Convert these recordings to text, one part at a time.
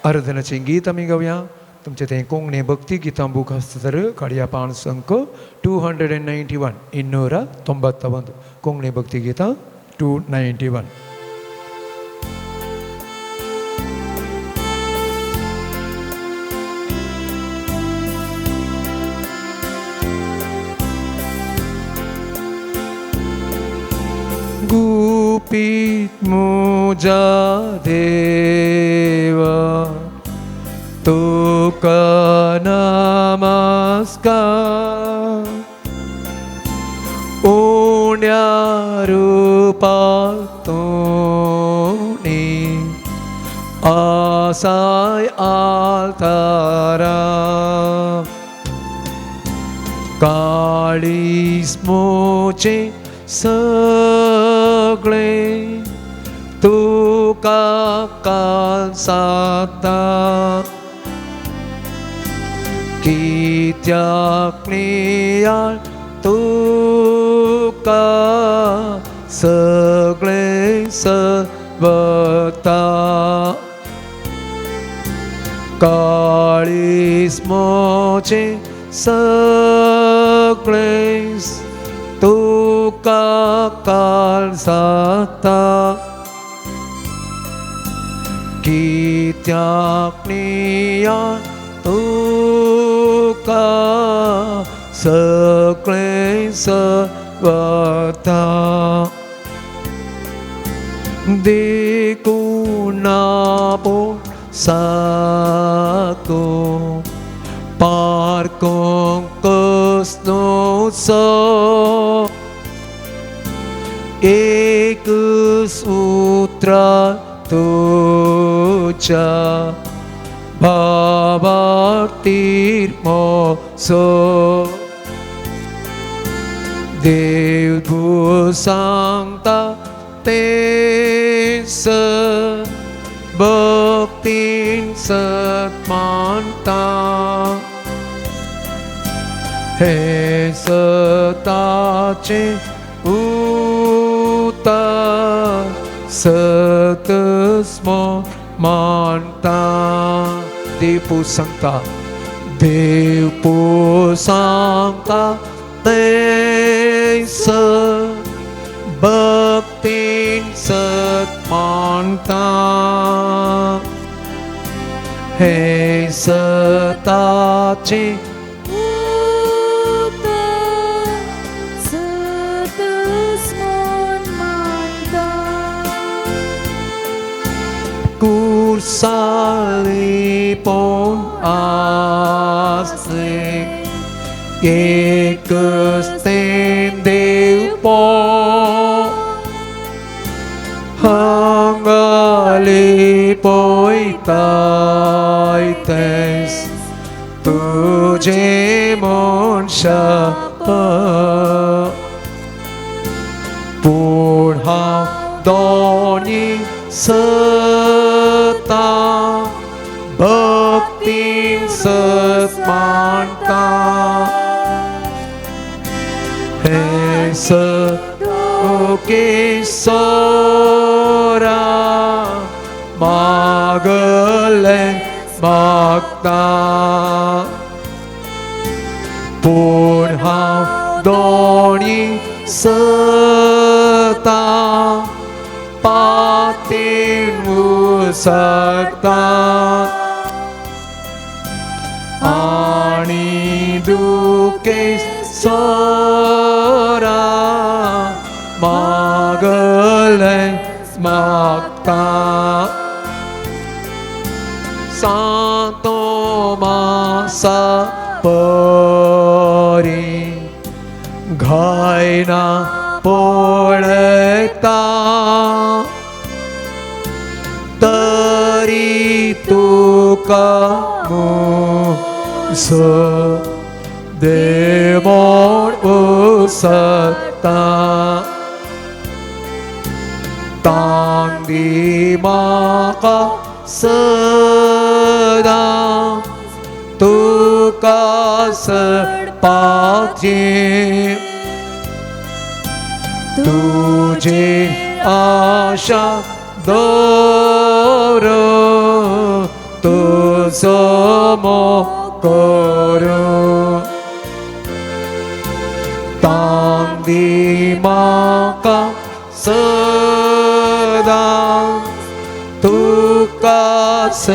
आराधनाचे गीत आम्ही गाऊया. तुमचे ते कोंगणे भक्ती गीतां बूक हस्तर काडया पाण संक 291 291 कोंगणे भक्ती गीतां 291. गुपित मुजा देवा तुका नमस्कार. उण्या रूपातूनी आसाय आलतारा काळीस मोचे सगळे तुका कालसाता कित्याक नियाळ तुका सगळे सवता. काळीस मोचे सगळे तुका कालसाता कित्याक नियाळ तुका सगळे सवता. देखून आपूण साको पारकोंक कसलोसो एक सूत्रा तुझ्या भावातीर मोसो. देव तूं सांगता तेच भक्तीन सत मानता. हे सताचे उतर सतस्मो मानता. देव सांगता तेच भक्तीन सत मानता. हे सताचे कुर्साली पोन आसे एकच तें देव पो हांगाली पळयताय तेस तुझे मन शाप. पूण हांव दोनी सता भक्तीन सत मानता. हे सतोकेसोरा मागले मागता. पूण हांव दोनी सता पातीर मुसता. आनी दुखेसोरा मागले मागता. सांतो मासा परी घायना पळता. तरी तुका मुसो देवोण उसता. तांदी म्हाका सदा तुका सडपाचे. तुझे आशा दौर तुझो मोकोरो तांदी म्हाका सदा तुकाच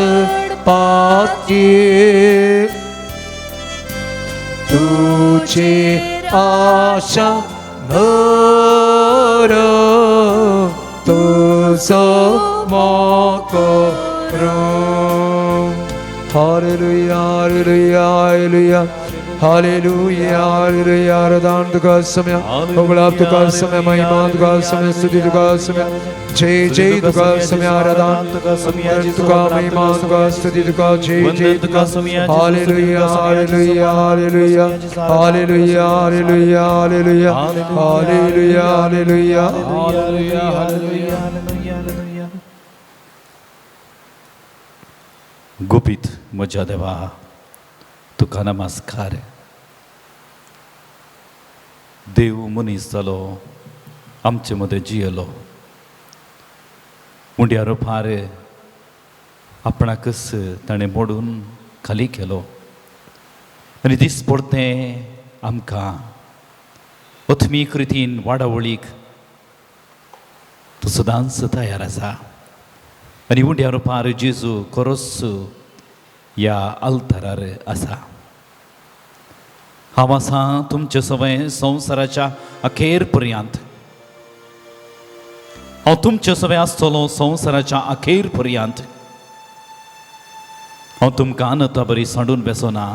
पाती तुझी आशा नर तुझो मोकोरो हालेलुया हालेलुया हालेलुया हालेलुया हालेलुया आराधना तुका समय उगलाप तुका समय महिमा तुका समय स्तुति तुका समय जय जय तुका समय आराधना तुका महिमा तुका स्तुति तुका जय जय तुका समय हालेलुया हालेलुया हालेलुया हालेलुया हालेलुया हालेलुया हालेलुया हालेलुया हालेलुया हालेलुया हालेलुया गुपित म्हज्या देवा तुका नमस्कार देव मनीस जालो आमचे मदें जियेलो मुंड्या रुपार आपणाकच ताणें मोडून खाली केलो आनी दीस परतें आमकां अथमीक रितीन वाडावळीक तो सदांच तयार आसा आनी मुंड्या रुपार जेजू खरोच ह्या आल्तारार आसा हांव आसा तुमचे सवय संवसाराच्या अखेर पर्यंत हांव तुमचे सवय आसतलो संवसाराच्या अखेर पर्यंत हांव तुमकां आनता बरी सांडून बेसोना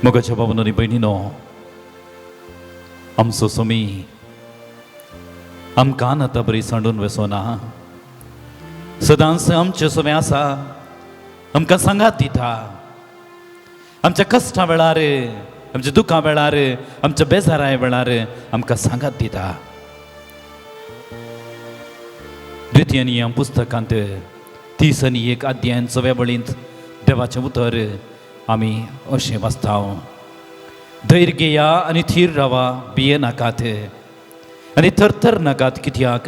मोगाच्या बाबनो आनी भयणीनो आमचो समी आमकां आनता बरी सांडून बेसोना सदांच आमचे सवय आसा आमकां सांगात दिता आमच्या कश्टा वेळार आमच्या दुखा वेळार आमच्या बेजाराय वेळार आमकां सांगात दिता द्वितीय नियम पुस्तकांत 31 अध्यायान 4 वळींत देवाचें उतर आमी अशें वाचता धैर्य घेया आनी थीर रावा भिये नाकात आनी थरथर नाकात कित्याक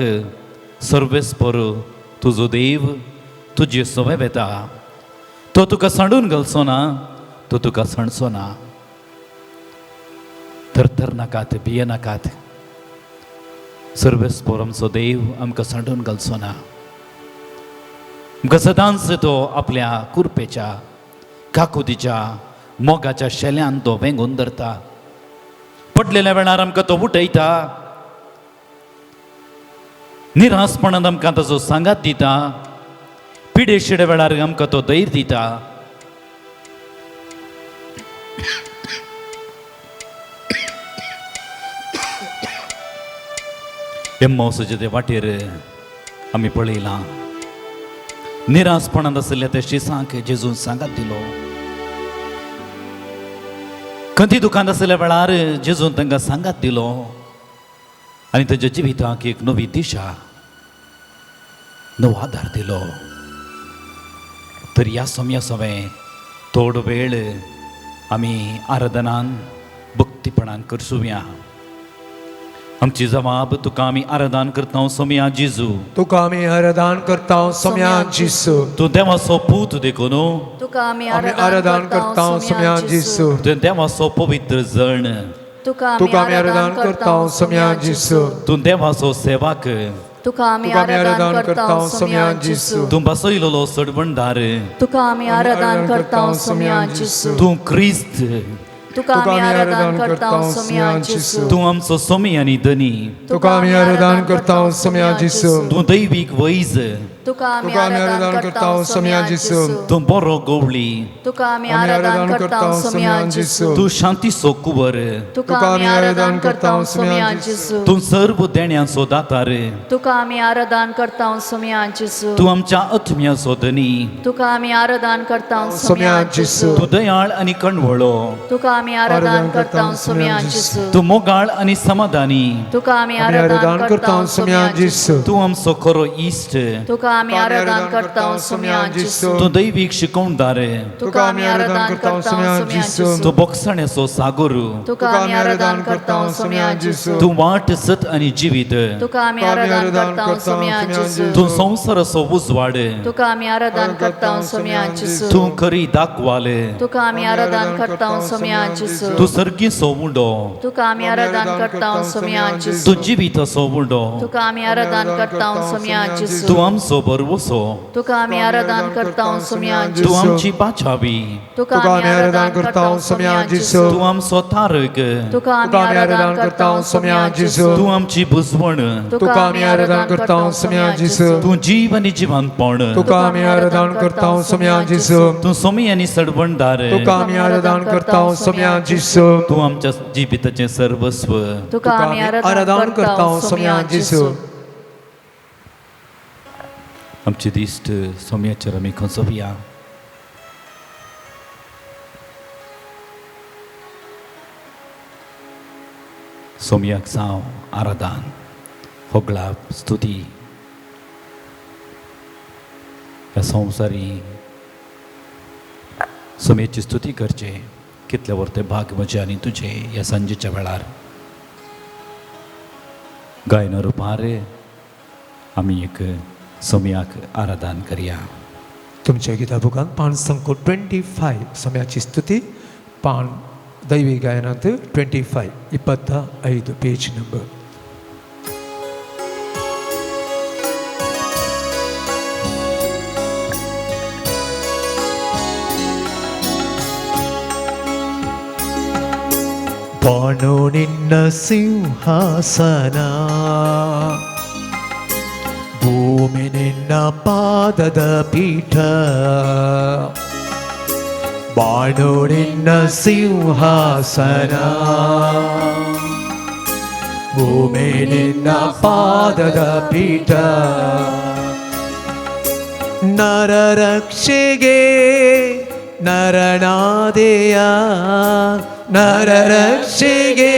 सर्वेस्पर तुजो देव तुजे सवय वेता तो तुका सांडून घालचो ना तो तुका सणचो ना थरथर नाकात भिये नाकात सर्वेस्पर आमचो देव आमकां सांडून घालचो ना आमकां सदांच तो आपल्या कुरपेच्या काकुतीच्या मोगाच्या शेल्यान तो वेंगून धरता पडलेल्या वेळार आमकां तो उठयता निरासपणान आमकां ताचो सांगात दिता पिडेशिडे वेळार आमकां तो धैर्य दिता एम्मावसाचे ते वाटेर आमी पळयलां निरासपणांत आसलेल्या त्या शिसांक जेजून सांगात दिलो खंती दुखांत आसलेल्या वेळार जेजून तांकां सांगात दिलो आनी ताच्या जिविताक एक नवी दिशा नवो आदार दिलो तर ह्या समया सवय थोडो वेळ आमी आराधनान भक्तीपणान करसुया आमची जबाब तुका आमी आराधन करता सोम्या जेजू तुका आमी आराधन करता सोम्या जेजू तूं देवाचो पूत देखून तुका आमी आराधन करता सोम्या जेजू तूं देवाचो पवित्र जण तुका आमी आराधन करता सोम्या जेजू तूं देवाचो सेवक तुका आमी आराधन करता सोम्या जेजू तूं बसयलोलो सडवणदार तुका आमी आराधन करता सोम्या जेजू तूं क्रिस्त तुका आमी आराधन करता सोम्या जेजू तूं आमचो सोमी आनी धनी तुका आमी आराधन करता सोम्या जेजू तूं दैवीक वैज तुका आमी आराधन करता सोम्या जेजू तूं बरो गवळी तुका आमी आराधन करता सोम्या जेजू तूं शांतीचो कुंवर तुका आमी आराधन करता सोम्या जेजू तूं सर्व देण्याचो दातार तुका आमी आराधन करता सोम्या जेजू तूं आमच्या आत्म्याचो धनी तुका आमी आराधन करता सोम्या सोम्या जेजू तूं दयाळ आनी कणवळो तुका आमी आराधन करता सोम्या जेजू तूं मोगाळ आनी समाधानी तुका आमी आराधन आराधन करता करता सोम्या सोम्या जेजू जेजू तूं आमचो खरो इश्ट तुका तुका आम्ही आराधना करता हूँ सुम्यांचीसो तूं दैवीक शिकवणदार तुका आम्ही आराधना करता हूँ सुम्यांचीसो तूं बोगसण्याचो सागोर तुका आम्ही आराधना करता हूँ सुम्यांचीसो तूं वाट सत आनी जिवीत तुका आम्ही आराधना करता हूँ सुम्यांचीसो तूं संवसाराचो उजवाड तुका आम्ही आराधना करता हूँ सुम्यांचीसो तूं खरी दाखवाल तुका आम्ही आराधना करता हूँ सुम्यांचीसो तूं सर्गीचो उंडो तुका आम्ही आराधना करता हूं सुम्यांचीसो तूं जिवीताचो उंडो तुका आम्ही आराधना करता हूं सुम्यांचीसो तूं आमचो बरवसो तुका आम्ही आराधना करता हूं तूं सुम्यांचीसो आमची पाचावी तुका आम्ही आराधना करता हूं सुम्यांचीसो तूं आमचो तारक तुका आम्ही आराधना करता हूं सुम्यांचीसो तूं आमची बुजवण तुका आम्ही आराधना करता हूं सुम्यांचीसो तूं जीव आनी जिवंतपण तुका आम्ही आराधना करता हूं सुम्यांचीसो तूं सोमी आनी सडवणदार तुका आम्ही आराधना करता हूं सुम्यांचीसो तूं आमच्या जिविताचें सर्वस्व तुका आम्ही आराधना करता हूं सुम्यांचीसो आमचे दिश्ट सोम्याचेर आमी खंचोवया सोम्याक जावं आराधन होगळाप स्तुती ह्या संवसारी सोम्याची स्तुती करचे कितले वर्ते भाग म्हजे आनी तुजे ह्या सांजेच्या वेळार गायना रुपार आमी एक सोम्याक आराधन करया तुमच्या गिता बुकान पान संको 25 समयाची स्तुती पान दैवी गायनात 25 पेज नंबर ಬಾಣೋ ನಿನ್ನ ಸಿಂಹಾಸನ ಭೂಮಿ ನಿನ್ನ ಪಾದದ ಪೀಠ ಬಾಣೋ ನಿನ್ನ ಸಿಂಹಾಸನ ಭೂಮಿ ನಿನ್ನ ಪಾದದ ಪೀಠ ನರರಕ್ಷೆಗೆ ನರನಾದೆಯ ನರರಕ್ಷೆಗೆ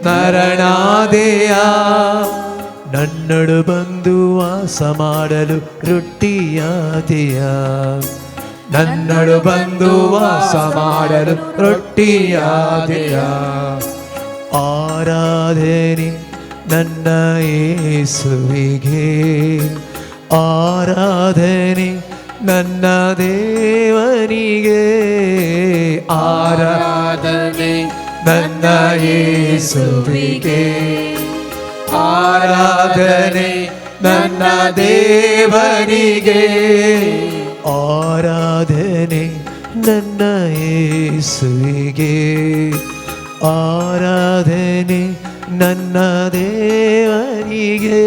ನರನಾದೆಯ ನನ್ನಡು ಬಂದು ವಾಸ ಮಾಡಲು ರೊಟ್ಟಿಯಾದೆಯ ನನ್ನಡು ಬಂದು ವಾಸ ಮಾಡಲು ರೊಟ್ಟಿಯಾದೆಯ ಆರಾಧನೆ ನನ್ನ ಯೇಸುವಿಗೆ ಆರಾಧನೆ ನನ್ನ ದೇವನಿಗೆ ಆರಾಧನೆ ನನ್ನ ಯೇಸುವಿಗೆ ಆರಾಧನೆ ನನ್ನ ದೇವನಿಗೆ ಆರಾಧನೆ ನನ್ನ ಯೇಸುವಿಗೆ ಆರಾಧನೆ ನನ್ನ ದೇವನಿಗೆ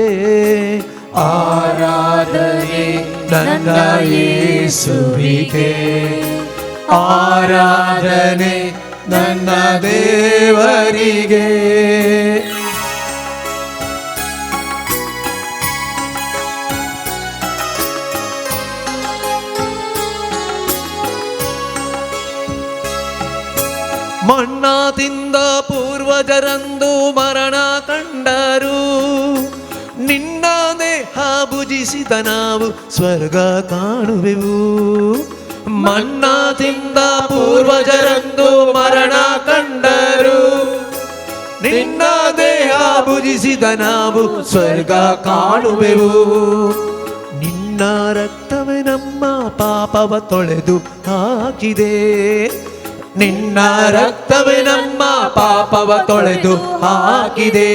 ಆರಾಧನೆ ನನ್ನ ಯೇಸುವಿಗೆ ಆರಾಧನೆ ನನ್ನ ದೇವರಿಗೆ ಮಣ್ಣಾದಿಂದ ಪೂರ್ವಜರಂದು ಮರಣ ಕಂಡರು ನಿನ್ನ ದೇಹ ಭುಜಿಸಿದ ನಾವು ಸ್ವರ್ಗ ಕಾಣುವೆವು ಮಣ್ಣಾದಿಂದ ಪೂರ್ವಜರಂದು ಮರಣ ಕಂಡರು ನಿನ್ನ ದೇಹ ಭುಜಿಸಿದ ನಾವು ಸ್ವರ್ಗ ಕಾಣುವೆವು ನಿನ್ನ ರಕ್ತವೇ ನಮ್ಮ ಪಾಪವ ತೊಳೆದು ಹಾಕಿದೆ ನಿನ್ನ ರಕ್ತವೇ ನಮ್ಮ ಪಾಪವ ತೊಳೆದು ಹಾಕಿದೆ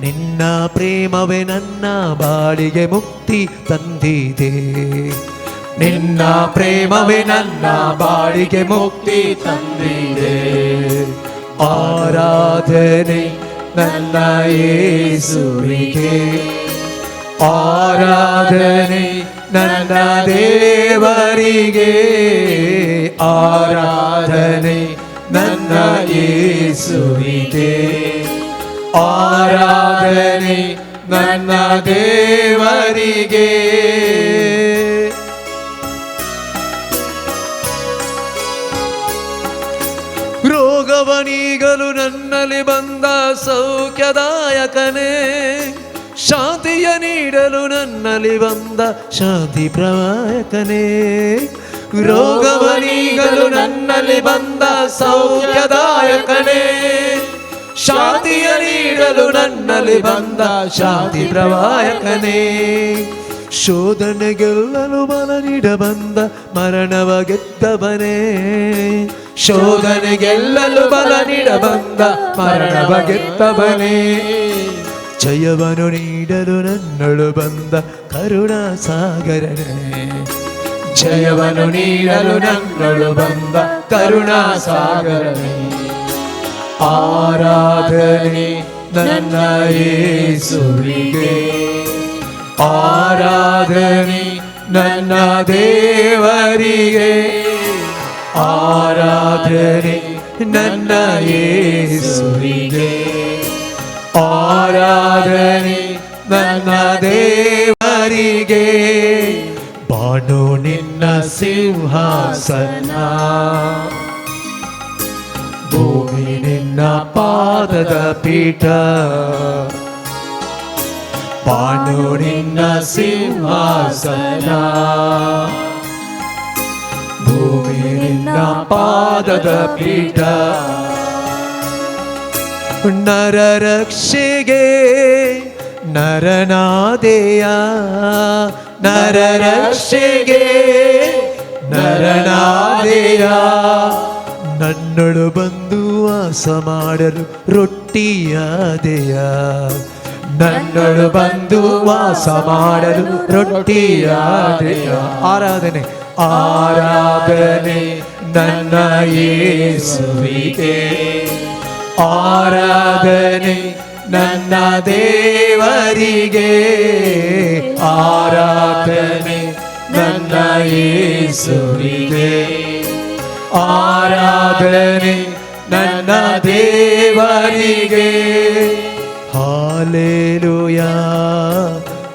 ನಿನ್ನ ಪ್ರೇಮವೇ ನನ್ನ ಬಾಳಿಗೆ ಮುಕ್ತಿ ತಂದಿದೆ ನಿನ್ನ ಪ್ರೇಮವೇ ನನ್ನ ಬಾಳಿಗೆ ಮುಕ್ತಿ ತಂದಿದೆ ಆರಾಧನೆ ನನ್ನ ಯೇಸುವಿಗೆ ಆರಾಧನೆ ನನ್ನ ದೇವರಿಗೆ ಆರಾಧನೆ ನನ್ನ ಯೇಸುವಿಗೆ ಆರಾಧನೆ ನನ್ನ ದೇವರಿಗೆ ರೋಗವನೀಗಲು ನನ್ನಲ್ಲಿ ಬಂದ ಸೌಖ್ಯದಾಯಕನೇ ಶಾಂತಿಯ ನೀಡಿ ನೀಡಲು ನನ್ನಲ್ಲಿ ಬಂದ ಶಾಂತಿ ಪ್ರವಾಯಕನೇ, ರೋಗವ ನೀಗಲು ನನ್ನಲ್ಲಿ ಬಂದ ಸೌಖ್ಯದಾಯಕನೇ, ಶಾಂತಿಯ ನೀಡಲು ನನ್ನಲ್ಲಿ ಬಂದ ಶಾಂತಿ ಪ್ರವಾಯಕನೇ, ಶೋಧನೆ ಗೆಲ್ಲಲು ಬಲ ನೀಡ ಬಂದ ಮರಣವ ಗೆದ್ದವನೇ, ಶೋಧನೆ ಗೆಲ್ಲಲು ಬಲ ನೀಡ ಬಂದ ಮರಣವ ಗೆದ್ದವನೇ, ಜಯವನ್ನು ನೀಡಲು ನನ್ನಳು ಬಂದ ಕರುಣಾ ಸಾಗರನೇ, ಜಯವನ್ನು ನೀಡಲು ನನ್ನಳು ಬಂದ ಕರುಣಾ ಸಾಗರನೇ, ಆರಾಧನೆ ನನ್ನ ಯೇಸುವಿಗೆ, ಆರಾಧನೆ ನನ್ನ ದೇವರಿಗೆ, ಆರಾಧನೆ ನನ್ನ ಯೇಸುವಿಗೆ, ಆರಾಧನೆ ನನ್ನ ದೇವರಿಗೆ, ಬಾನು ನಿನ್ನ ಸಿಂಹಾಸನ, ಭೂಮಿ ನಿನ್ನ ಪಾದದ ಪೀಠ, ಬಾನು ನಿನ್ನ ಸಿಂಹಾಸನ, ಭೂಮಿ ನಿನ್ನ ಪಾದದ ಪೀಠ, ನರರಕ್ಷೆಗೆ ನರನಾದೆಯ, ನರರಕ್ಷೆಗೆ ನರನಾದೆಯ, ನನ್ನಳು ಬಂದು ವಾಸ ಮಾಡಲು ರೊಟ್ಟಿಯಾದೆಯ, ನನ್ನಳು ಬಂದು ವಾಸ ಮಾಡಲು ರೊಟ್ಟಿಯಾದೆಯ, ಆರಾಧನೆ ಆರಾಧನೆ ನನ್ನ ಯೇಸುವಿಗೆ, ಆರಾಧನೆ ನನ್ನ ದೇವರಿಗೆ, ಆರಾಧನೆ ನನ್ನ ಯೇಸುವಿಗೆ, ಆರಾಧನೆ ನನ್ನ ದೇವರಿಗೆ, hallelujah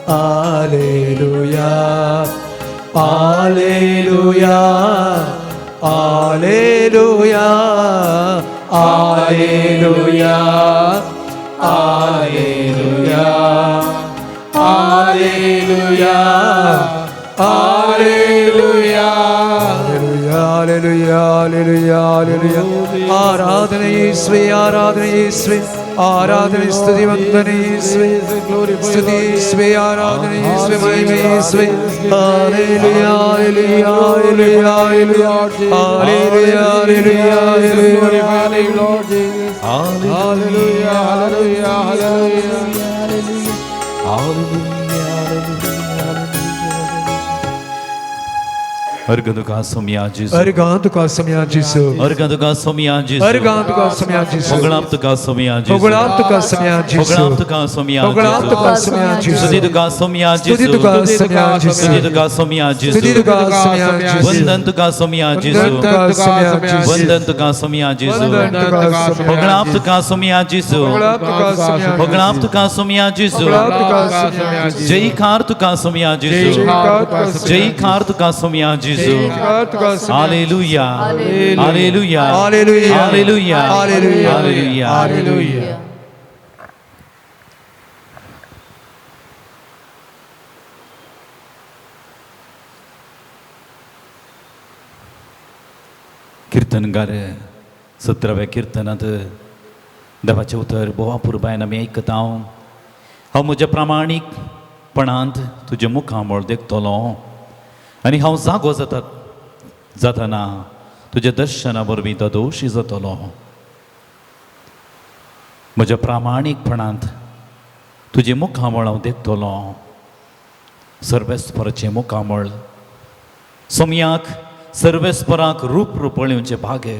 hallelujah hallelujah hallelujah hallelujah hallelujah hallelujah hallelujah hallelujah hallelujah hallelujah, ಆರಾಧನೆ ಯೇಸುವೇ, ಆರಾಧನೆ ಯೇಸುವೇ, ಆರಾಧನೆ ಸ್ತುತಿ ವಂದನೆ ಯೇಸುವೇ, ಸ್ತುತಿ ಯೇಸುವೇ, ಆರಾಧನೆ ಯೇಸುವೇ, ಮಹಿಮೆ ಯೇಸುವೇ, hallelujah hallelujah hallelujah hallelujah hallelujah hallelujah hallelujah Orgando का समय आज यीशु, अर्गांत का समय आज यीशु, orgando का समय आज यीशु, अर्गांत का समय आज यीशु, उगलाप्त का समय आज यीशु, उगलाप्त का समय आज यीशु, उगलाप्त का समय आज उगलाप्त यीशु, का समय आज यीशु, स्तुति का समय आज यीशु, स्तुति का समय आज यीशु, स्तुति का समय आज यीशु, स्तुति का समय आज यीशु, वंदन का समय आज यीशु, वंदन का समय आज यीशु, वंदन का समय आज यीशु, वंदन का समय, उगलाप्त का समय आज यीशु, उगलाप्त का समय, उगलाप्त का समय आज यीशु, उगलाप्त का समय आज यीशु, जय खार्त का समय आज यीशु, जय खार्त का समय आज यीशु, अर्गांत का समय, हालेलुया हालेलुया हालेलुया हालेलुया हालेलुया हालेलुया हालेलुया हालेलुया। कीर्तनगार 17व्या कीर्तनात देवाचे उतर बोवापूर बायन आमी आयकतां, हांव म्हज्या प्रामाणीकपणांत तुजे मुखामळ देखतलो आनी हांव जागो जातना तुज्या दर्शना वरवीं दोशी जातलो। म्हज्या प्रामाणीकपणांत तुजे मुखामळ हांव देखतलो, सर्वेस्पराचें मुखामळ, सोमयाक सर्वेस्पराक रूप रुपळ्योवचे भागे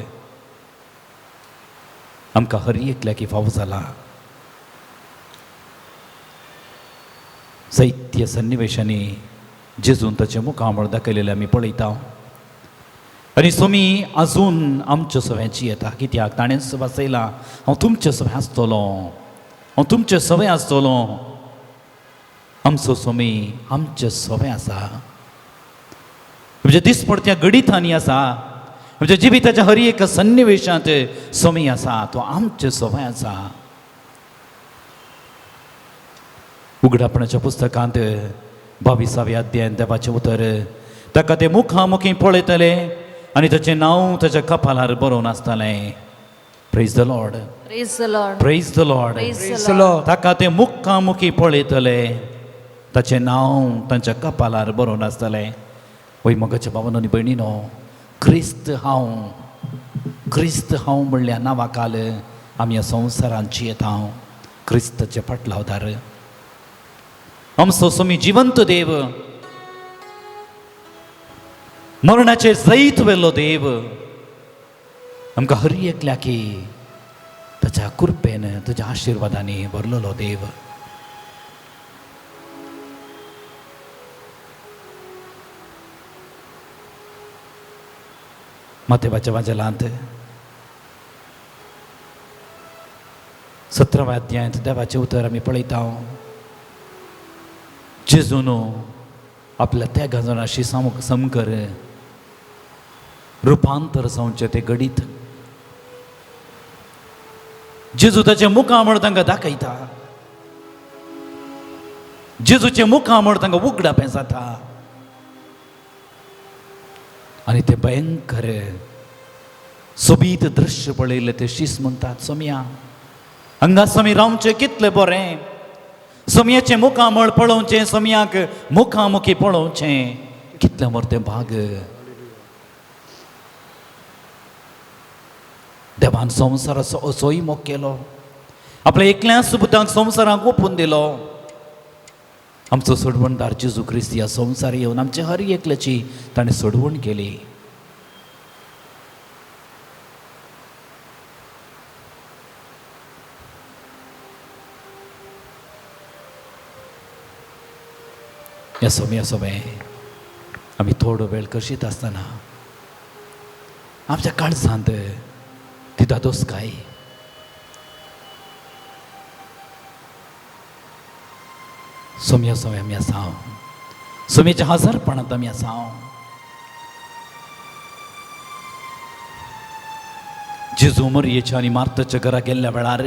आमकां हर एकल्याकी फावो जाला। साहित्य सन्निवेशांनी जेजून ताचे मुखामळ दाखयलेले आमी पळयता आनी सोमी आजून आमच्या सव्याची येता, कित्याक ताणें वाचयलां, हांव तुमचे सव्या आसतलो, हांव तुमचे सव्या आसतलो। आमचो सोमी आमचे सव्या आसा, म्हणजे दिसपडत्या गडितांनी आसा, म्हणजे जिविताच्या हर एक सन्निवेशांत सोमी आसा, तो आमचे सवय आसा। उगडापणाच्या पुस्तकांत 22व्या अध्यायान देवाचें उतर ताका ते मुखामुखी पळयतले आनी ताचें नांव ताच्या कपालार बरोवन आसतलें. Praise the Lord, Praise the Lord. Praise the Lord. Praise the Praise the Lord. Lord. ताका ते मुखामुखी पळयतले ताचें नांव तांच्या कपालार बरोवन आसतलें. वय मोगाच्या भावांनो आनी भयणीनो, क्रिस्त हांव म्हणल्या नांवा काल आमी ह्या संवसारांत जियेता. क्रिस्ताचे फाटलावदार आमचो स्वामी जिवंत देव, मरणाचे जैत वेल्लो देव आमकां हर एकल्याकी ताच्या कृपेन तुज्या आशिर्वादांनी भरलेलो देव. मातेवाच्या वाजेलांत 17व्या अध्यायांत देवाचें उतर आमी पळयता. जेजून आपल्या त्या गजानाशी समकर रुपांतर जावचें तें घडीत जेजू ताचे मुखामळ तांकां दाखयता. जेजूचे मुखामळ तांकां उगडापें जाता आनी ते भयंकर सोबीत दृश्य पळयले ते शीस म्हणटात, सोम्या हांगा स्वामी रावचें कितलें बरें. सोम्याचें मुखामळ पळोवचें, सोम्याक मुखामुखी पळोवचें, कितलें मोठें भाग. देवान संवसाराचो असोय मोग केलो, आपल्या एकल्याच पुताक संवसाराक ओपून दिलो. आमचो सोडवणदार जेजू क्रिस्त ह्या संवसार येवन आमचे हर एकल्याची ताणें सोडवण केली. ह्या सोमे आमी थोडो वेळ करशीत आसतना आमच्या काळजांत ती दादोसकाय, सोम्या आमी आसां, सोम्याच्या हजारपणांत आमी आसां. जेजू मरियेच्या आनी मार्ताच्या घरा गेल्ल्या वेळार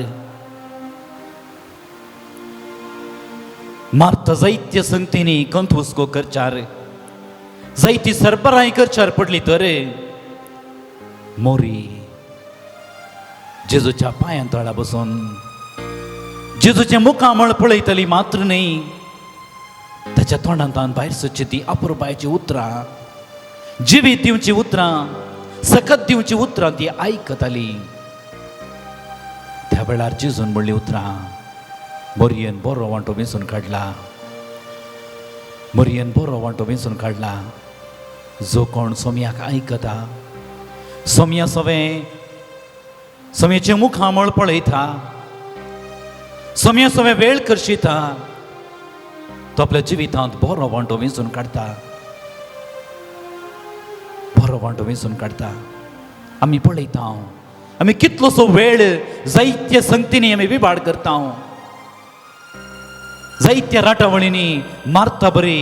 मार्ता जायत्या संगतींनी कंथुस्को करच्यार, जायती सरबराई करच्यार पडली तर मोरी जेजूच्या पांयां तळा बसून जेजूचे मुखामळ पळयतली मात्र न्ही, ताच्या तोंडांतल्यान भायर सरची ती अपुरबायची उतरां, जिवीत दिवची उतरां, सकत दिवची उतरां ती आयकताली. त्या वेळार जेजून म्हणली उतरां मोरयेन बरो वांटो वेंचून काडला, मोरयेन बरो वांटो वेंचून काडला. जो कोण सोम्याक आयकता, सोम्या सोम्याचें मुखामळ पळयता, सोम्या वेळ करशिता, तो आपल्या जिवितांत बरो वांटो वेंचून काडटा, बरो वांटो वेंचून काडटा. आमी पळयता, आमी कितलोसो वेळ जायत्या संगतींनी आमी विभाड करता, जायत्या राटावळींनी मारता बरी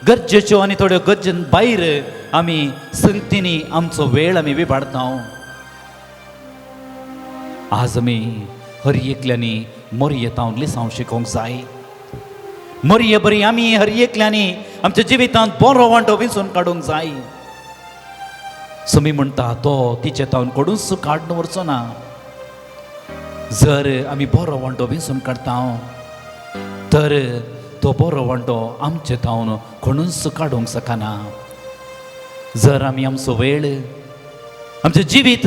गरजेच्यो आनी थोड्यो गरजेन भायर आमी संगतींनी आमचो वेळ आमी विभाडता. आज आमी हर एकल्यांनी मोरयेतांव लिसांव शिकोवंक जाय. मोरये बरी आमी हर एकल्यांनी आमच्या जिवितांत बरो वांटो वेंचून काडूंक जाय. समी म्हणटा तो तिचे तावन कडूच काडून वरचो ना. जर आमी बरो वांटो वेंचून काडटा तर तो बरो वांटो आमचे तावन कोणूच काडूंक शकना. जर आमी आमचो वेळ, आमचें जिवीत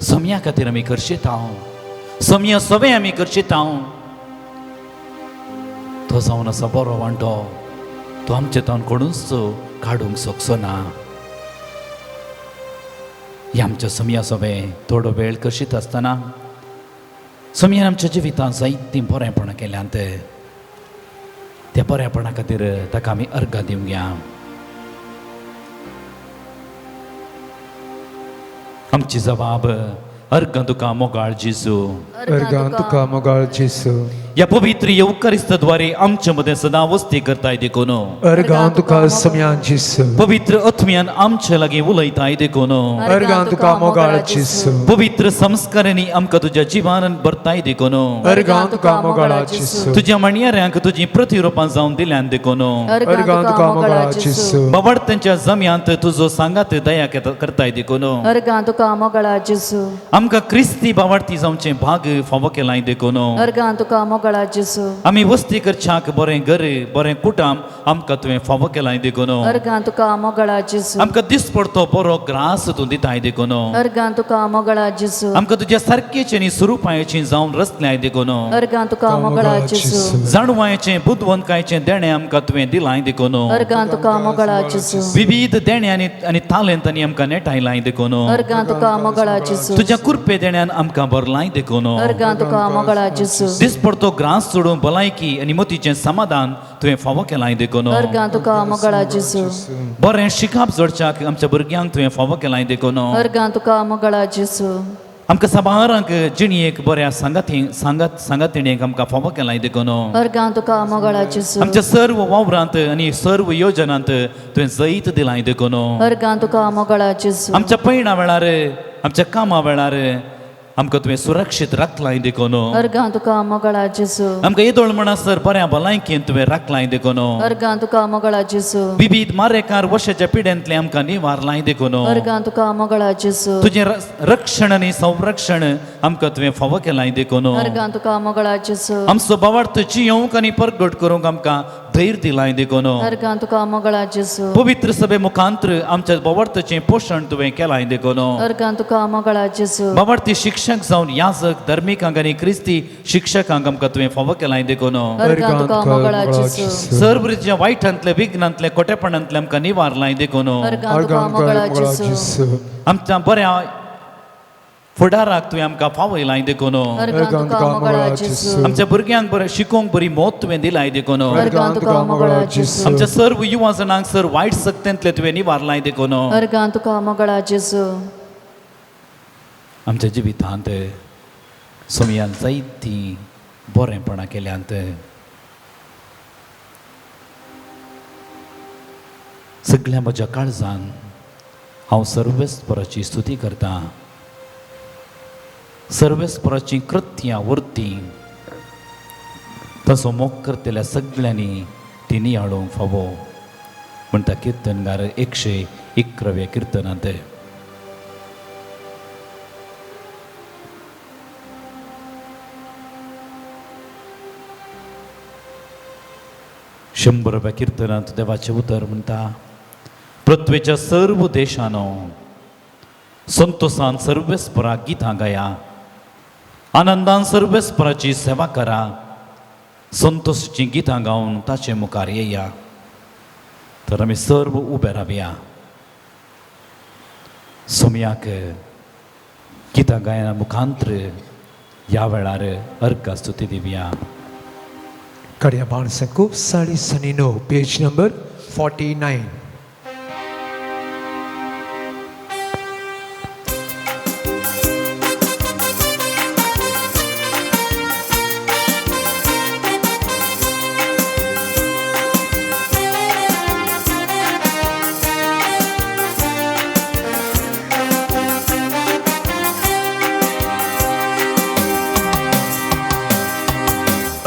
सोम्या खातीर आमी करशिता, सोम्या सवें आमी करशिता, तो जावन आसा बरो वांटो, तो आमचे तावन कोणूच काडूंक शकचो ना. हे आमच्या सोम्या सवें थोडो वेळ करशीत आसतना सोम्यान आमच्या जिवितांत जायतीं बरेंपणां केल्यांत. त्या बरेंपणा खातीर ताका आमी अर्घां दिवया. आमची जबाब अर्घां तुका मोगाळ जेजू, अर्घां तुका मोगाळ जेजू. या पवित्र युकारिस्ताद्वारे आमच्यामध्ये सदा वस्ती करताय देखून अर्गां तुका समयान जिसू पवित्र आत्म्यान आमच्या लागी उलयताय देखून अर्गां तुका मोगाळ जिसू पवित्र संस्कारांनी आमकां तुझ्या जिवान भरताय देखून अर्गां तुका मोगाळ जिसू तुझ्या म्हणयाऱ्यांक तुझी प्रतिरूपां जावन दिल्यान देखून अर्गां तुका मोगाळ जिसू बाबडत्यांच्या जम्यांत तुझो सांगात दया करताय देखून अर्गां तुका मोगाळ जिसू आमकां क्रिस्ती बावडती जावचे भाग फावो केलाय देखून अर्गां तुका मोगाळ जिसू आमी वस्ती करच्याक बरें घर बरें कुटाम आमकां तुवें फावो केलाय देखून अर्गां तुका मोगाळ जिसू आमकां दिस पडतो बरो ग्रास तूं दिताय देखून अर्गां तुका मोगाळ जिसू आमकां तुज्या सारकेची आनी स्वरुपायेची जावन रचल्याय देखून अर्गां तुका मोगाळ जिसू जाणवायेचें बुद्धवंतकायेचें देणें आमकां तुवें दिलाय देखून अर्गां तुका मोगाळ जिसू विविध देण्यांनी आनी तालंतांनी आमकां नेटायलाय देखून अर्गां तुका मोगाळ जिसू तुज्या कुरपे देण्यान आमकां भरलाय देखून अर्गां तुका मोगाळ जिसू दिस पडतो ग्रास सोडून भलायकी आनी मोतीचें समाधान तुवें फावो केलाय देखून अर्गां तुका मोगाळ जिसू बरें शिकाप जोडच्याक आमच्या भुरग्यांक तुवें फावो केलाय देखून अर्गां तुका मोगाळ जिसू आमकां साबारांक जिणयेक बऱ्या सांगातिणेक आमकां फावो केलाय देखून अर्गां तुका मोगाळ जिसू आमच्या सर्व वावरांत आनी सर्व योजनांत तुवें जैत दिलाय देखून अर्गां तुका मोगाळ जिसू आमच्या पैणा वेळार आमच्या कामा वेळार आमकां तुवें सुरक्षीत राखलाय देखून अर्गां तुका मोगाळ जिसू आमकां येदोळ म्हणसर बऱ्या भलायकेन तुवें राखलाय देखून अर्गां तुका मोगाळ जिसू विविध मारेकार वर्षाच्या पिड्यांतले आमकां निवारलाय देखून अर्गां तुका मोगाळ जिसू तुजें रक्षण आनी संरक्षण आमकां तुवें फावो केलाय देखून अर्गां तुका मोगाळ जिसू आमचो बावार्थ जियोंक आनी परगट करूंक आमकां धैर्य दिलाय देखून अर्गां तुका मोगाळ जिसू पवित्र सभे मुखांतर आमच्या बावार्थाचें पोशण तुवें केलाय देखून अर्गां तुका मोगाळ जिसू बावार्थी शिक्षक जावन याजक धर्मिकांक आनी क्रिस्ती शिक्षकांक आमकां तुवें फावो केलाय देखून अर्गां तुका मोगाळ जिसू सर्व रितीच्या वायटांतले विघ्नांतले खोटेपणांतले आमकां निवारलाय देखून अर्गां तुका मोगाळ जिसू आमच्या बऱ्या फुडाराक तुवें आमकां फावयलाय देखून अर्गां तुका मोगाळ जिसू आमच्या भुरग्यांक बरें शिकोवंक बरी मोत तुवें दिलाय देखून अर्गां तुका मोगाळ जिसू आमच्या सर्व युवा जणांक सर वायट सक्तेंतले तुवें निवारलाय देखून अर्गां तुका मोगाळ जिसू आमच्या जिवितांत सोमयान जायतीं बरेंपणां केल्यांत सगळ्या म्हज्या काळजान हांव सर्वेस्पराची स्तुती करतां सर्वेस्पराची कृत्यां वर्ती तसो मोग करतल्या सगळ्यांनी ती नियाळोवंक फावो म्हणटा किर्तनगार 111व्या किर्तनांत शंभरव्या किर्तनांत देवाचें उतर म्हणटा पृथ्वेच्या सर्व देशांनो संतोषान सर्वेस्पराक गितां गाया आनंदान सर्वेस्पराची सेवा करा संतोषाची गितां गावन ताचे मुखार येया तर आमी सर्व उबे रावया सोमयाक गितां गायना मुखांतर ह्या वेळार अर्घ स्तुती दिवया कड्या बाणसंको 9:9 पेज नंबर 49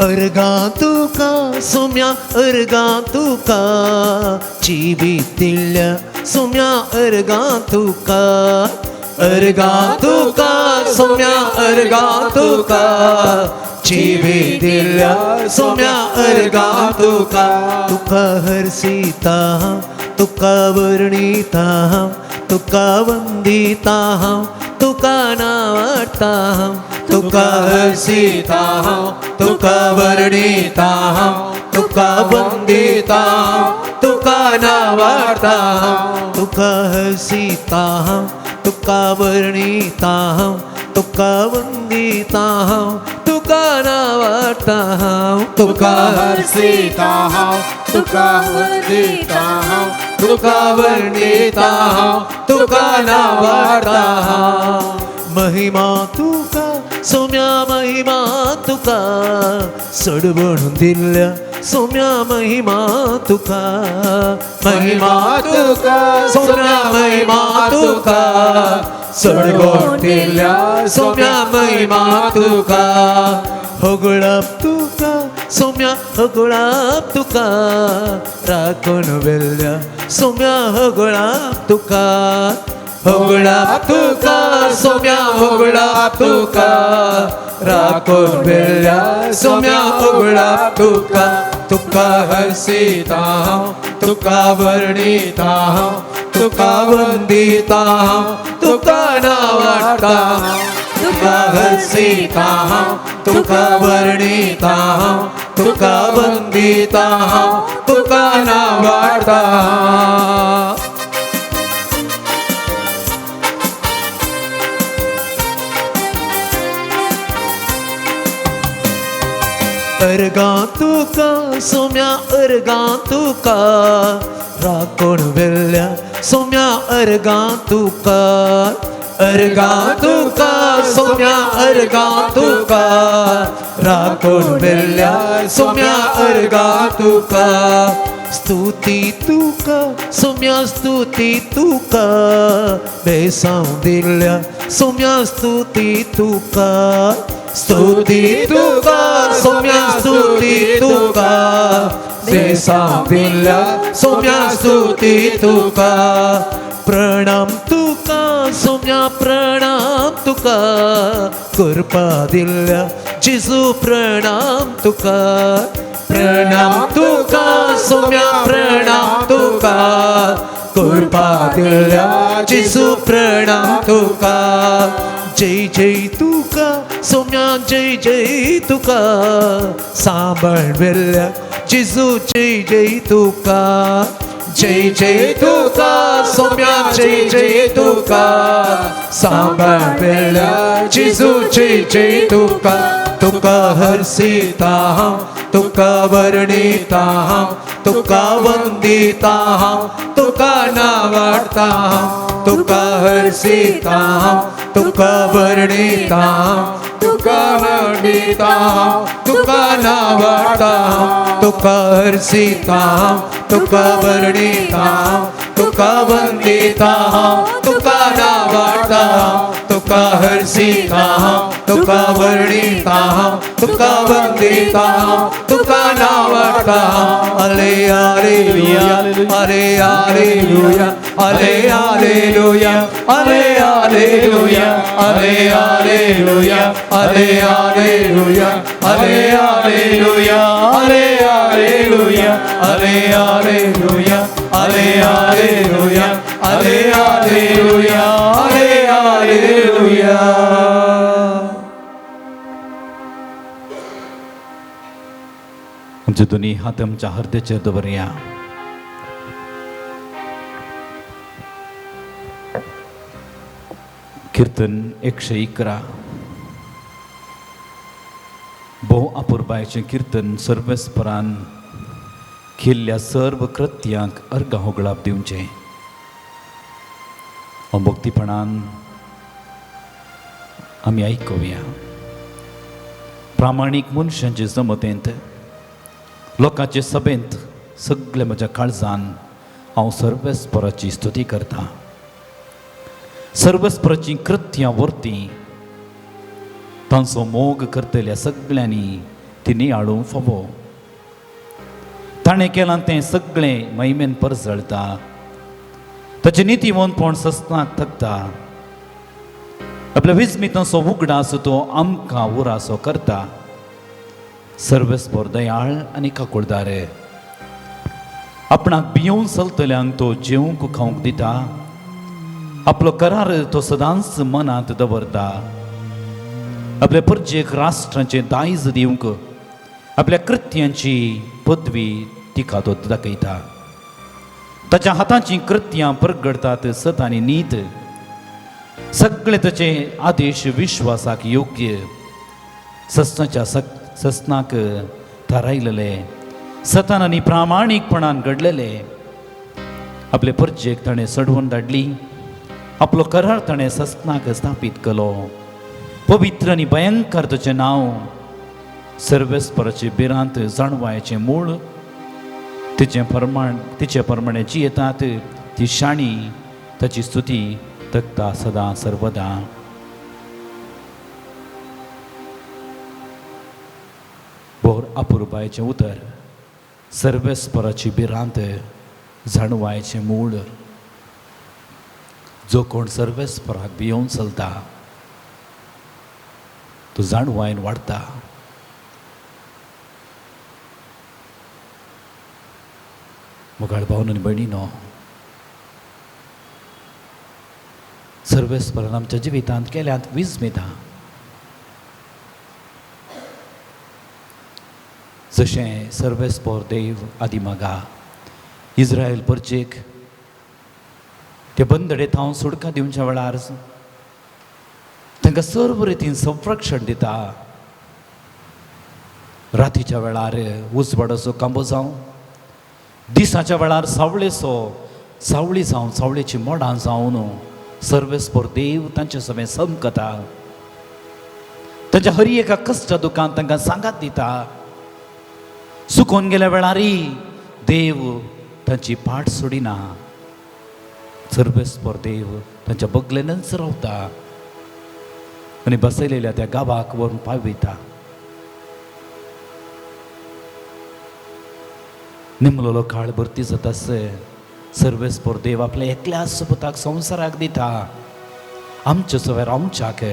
अर्गां तुका सोम्या अर्गां तुका जिवीत दिल्या सोम्या अर्गां तुका सोम्या अर्गां तुका जिवीत दिल्या सोम्या अर्गां तुका तुका हरसिता तुका वर्णिता तुका वंदिता तुका नावाडटा तुका हरसिता तुका वर्णिता तुका वंदिता तुका नावाडटा तुका हरसिता तुका वर्णिता तुका वंदिता तुका नावाडटा तुका हरसिता तुका वंदिता तुका वर्णिता तुका नावाडटा महिमा तुका सोम्या महिमा तुका सडवणून दिल्या सोम्या महिमा तुका महिमा तुका सोम्या महिमा तुका सडवणून दिल्या सोम्या महिमा तुका होगळाप तुका सोम्या होगळाप तुका राखण वेल्ल्या सोम्या होगळाप तुका होगळाप तुका सोम्या होगळाप तुका राखण वेल्ल्या सोम्या होगळाप तुका तुका हरसीता हांव तुका वर्णिता हांव तुका वंदिता हांव तुका नावाडटा तुका हरसीता हांव तुका वर्णिता हांव तुका वंदिता हांव तुका नावाडटा अर्गां तुका सोम्या अर्गां तुका राखण वेल्ल्या सोम्या अर्गां तुका अर्गां तुका सोम्या अर्गां तुका राखण वेल्ल्या सोम्या अर्गां तुका स्तुती तुका सोम्या स्तुती तुका बेसांव दिल्ल्या सोम्या स्तुती तुका स्तुती तुका सोम्या स्तुती तुका बेसांव दिल्ल्या सोम्या स्तुती तुका प्रणाम तुका सोम्या प्रणाम तुका कृपा दिल्ल्या जेजू प्रणाम तुका प्रणाम तुका सोम्या प्रणाम तुका कृपा दिल्ल्या जेजू प्रणाम तुका जय जय तुका सोम्या जय जय तुका सांबाळ वेल्ल्या जेजू जय जय तुका जय जय तुका सोम्या जय जय तुका सांबाळ वेल्ल्या जेजू जय जय तुका तुका हरसीता हांव तुका वर्णिता हांव तुका वंदिता हांव तुका नावाडटा हांव तुका हरसीता हांव तुका वर्णिता हांव तुका वर्णिता हांव तुका नावाडटा हांव तुका हरसीता हांव तुका वर्णिता हांव तुका वंदिता हांव तुका नावाडटा हांव तुका हरसीता हांव तुका वर्णिता हांव तुका वंदिता हांव तुका नावाडटा हांव आले हालेलुया आले हालेलुया आले हालेलुया आले हालेलुया आले हालेलुया आले हालेलुया आले हालेलुया आले हालेलुया आले हालेलुया आले हालेलुया आले हालेलुया आले हालेलुया आमचे दोन्ही हात आमच्या हृदयाचेर दवरया. कीर्तन 111 भोव अपुरबायेचें कीर्तन सर्वेस्परान केल्ल्या सर्व कृत्यांक अर्घ होगळाप दिवचें. अभक्तीपणान आमी आयकुया. प्रामाणीक मनशांचे जमतेंत लोकांचे सभेंत सगळे म्हज्या काळजान हांव सर्वेस्पराची स्तुती करतां. सर्वेस्पराची कृत्यां वर्ती तांचो मोग करतल्या सगळ्यांनी ती नियाळूंक फावो. ताणें केलां तें सगळें महिमेन परजळटा. ताचें नितीवंतपण सस्नाक थकता. आपल्या विस्मितांचो उगडास तो आमकां उरासो करता. सर्वेस्पर दयाळ आनी काकुळदार. आपणाक भियोवन चलतल्यांक तो जेवंक खावंक दिता. आपलो करार तो सदांच मनांत दवरता. आपल्या परजेक राष्ट्रांचें दायज दिवंक आपल्या कृत्यांची पदवी तिका तो दाखयता. ताच्या हातांची कृत्यां प्रगटतात सत आनी नीत. सगळे ताचे आदेश विश्वासाक योग्य. सस्नाच्या सस्नाक थारायलेले सतान आनी प्रामाणीकपणान घडलेले. आपले परजेक ताणें सडवून धाडली. आपलो करार ताणें सस्नाक स्थापीत केलो पवित्र आनी भयंकर तुजें नांव सर्वेस्पराचे बिरांत जाणवायचें मूळ तिचे प्रमाणे जियेतात ती शाणी ताची स्तुती तकता सदां सर्वदा. बोर अपुरबायचें उतर सर्वेस्पराची बिरांत जाणवायचें मूळ. जो कोण सर्वेस्पराक भियोवन चलता तो जाणवायन वाडटा. मुखार भावन आनी भयणीनो, सर्वेस्परान आमच्या जिवितांत केल्यांत विस्मिता. जशें सर्वेस्पर देव आदिमागा इस्रायल परचेक ते बंदडे थांव सुडका दिवच्या वेळार तांकां सर्व रितीन संरक्षण दिता. रातीच्या वेळार उजवाडाचो कांबो जावं, दिसाच्या वेळार सावळी जावं, सावळेची मोडां जावन सर्वेस्पर देव तांचे समेत समकता. तांच्या हर एका कश्ट दुखांत तांकां सांगात दिता. सुकोवन गेल्या वेळारय देव तांची पाट सोडिना. सर्वेस्पर देव तांच्या बगलेनच रावता आनी बसयलेल्या त्या गांवाक व्हरून पावयता. निमलोलो काळ भरती जातास सर्वेस्पर देव आपल्या एकल्याच सुपुताक संवसाराक दिता. आमचे सवेर रावच्याक,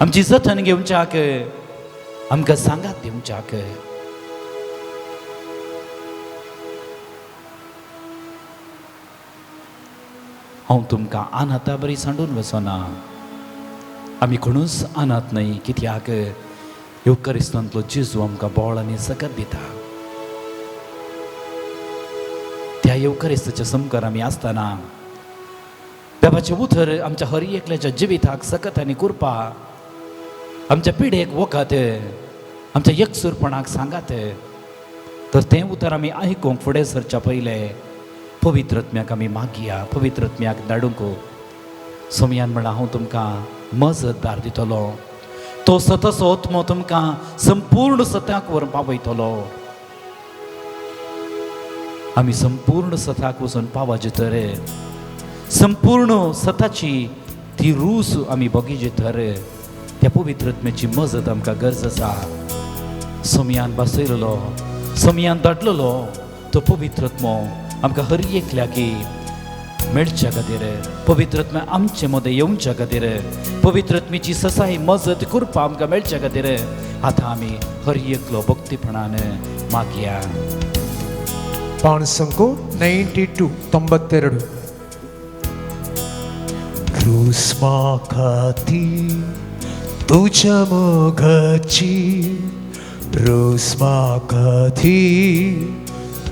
आमची जतन घेवच्याक, आमकां सांगात दिवच्याक. हांव तुमकां अनाथा बरी सांडून वचना. आमी कोणूच अनाथ न्हय, कित्याक युकरिस्तांतलो जेजू आमकां बोळ आनी सकत दिता. त्या युकरिस्ताच्या समकार आमी आसतना देवाचें उतर आमच्या हर एकल्याच्या जिविताक सकत आनी कुरपा, आमच्या पिडेक वखत, आमच्या एकसूरपणाक सांगात. तर तें उतर आमी आयकूंक फुडें सरच्या पयलें पवित्रत्म्याक आमी मागया. पवित्रत्म्याक धाडूंक सोमयान म्हणल्यार हांव तुमकां मजतदार दितलो. तो सताचो आत्मो तुमकां संपूर्ण सत्याक व्हरून पावयतलो. आमी संपूर्ण सत्याक वचून पावचे तर संपूर्ण सताची ती रूस आमी बगीचे तर त्या पवित्रत्म्याची मजत आमकां गरज आसा. सोमयान बसयलेलो, सोमयान धाडलेलो तो पवित्रत्मो आमकां हर एकल्याकी मेळच्या खातीर, पवित्रत्म्या आमचे मदें येवच्या खातीर, पवित्रत्मेची ससाई मजत कृपा आमकां मेळच्या खातीर आतां आमी हर एकलो भक्तीपणान मागया. पाण संको 92 92. रुस्मा खाती तुझ्या मोगाची, रुस्मा खाती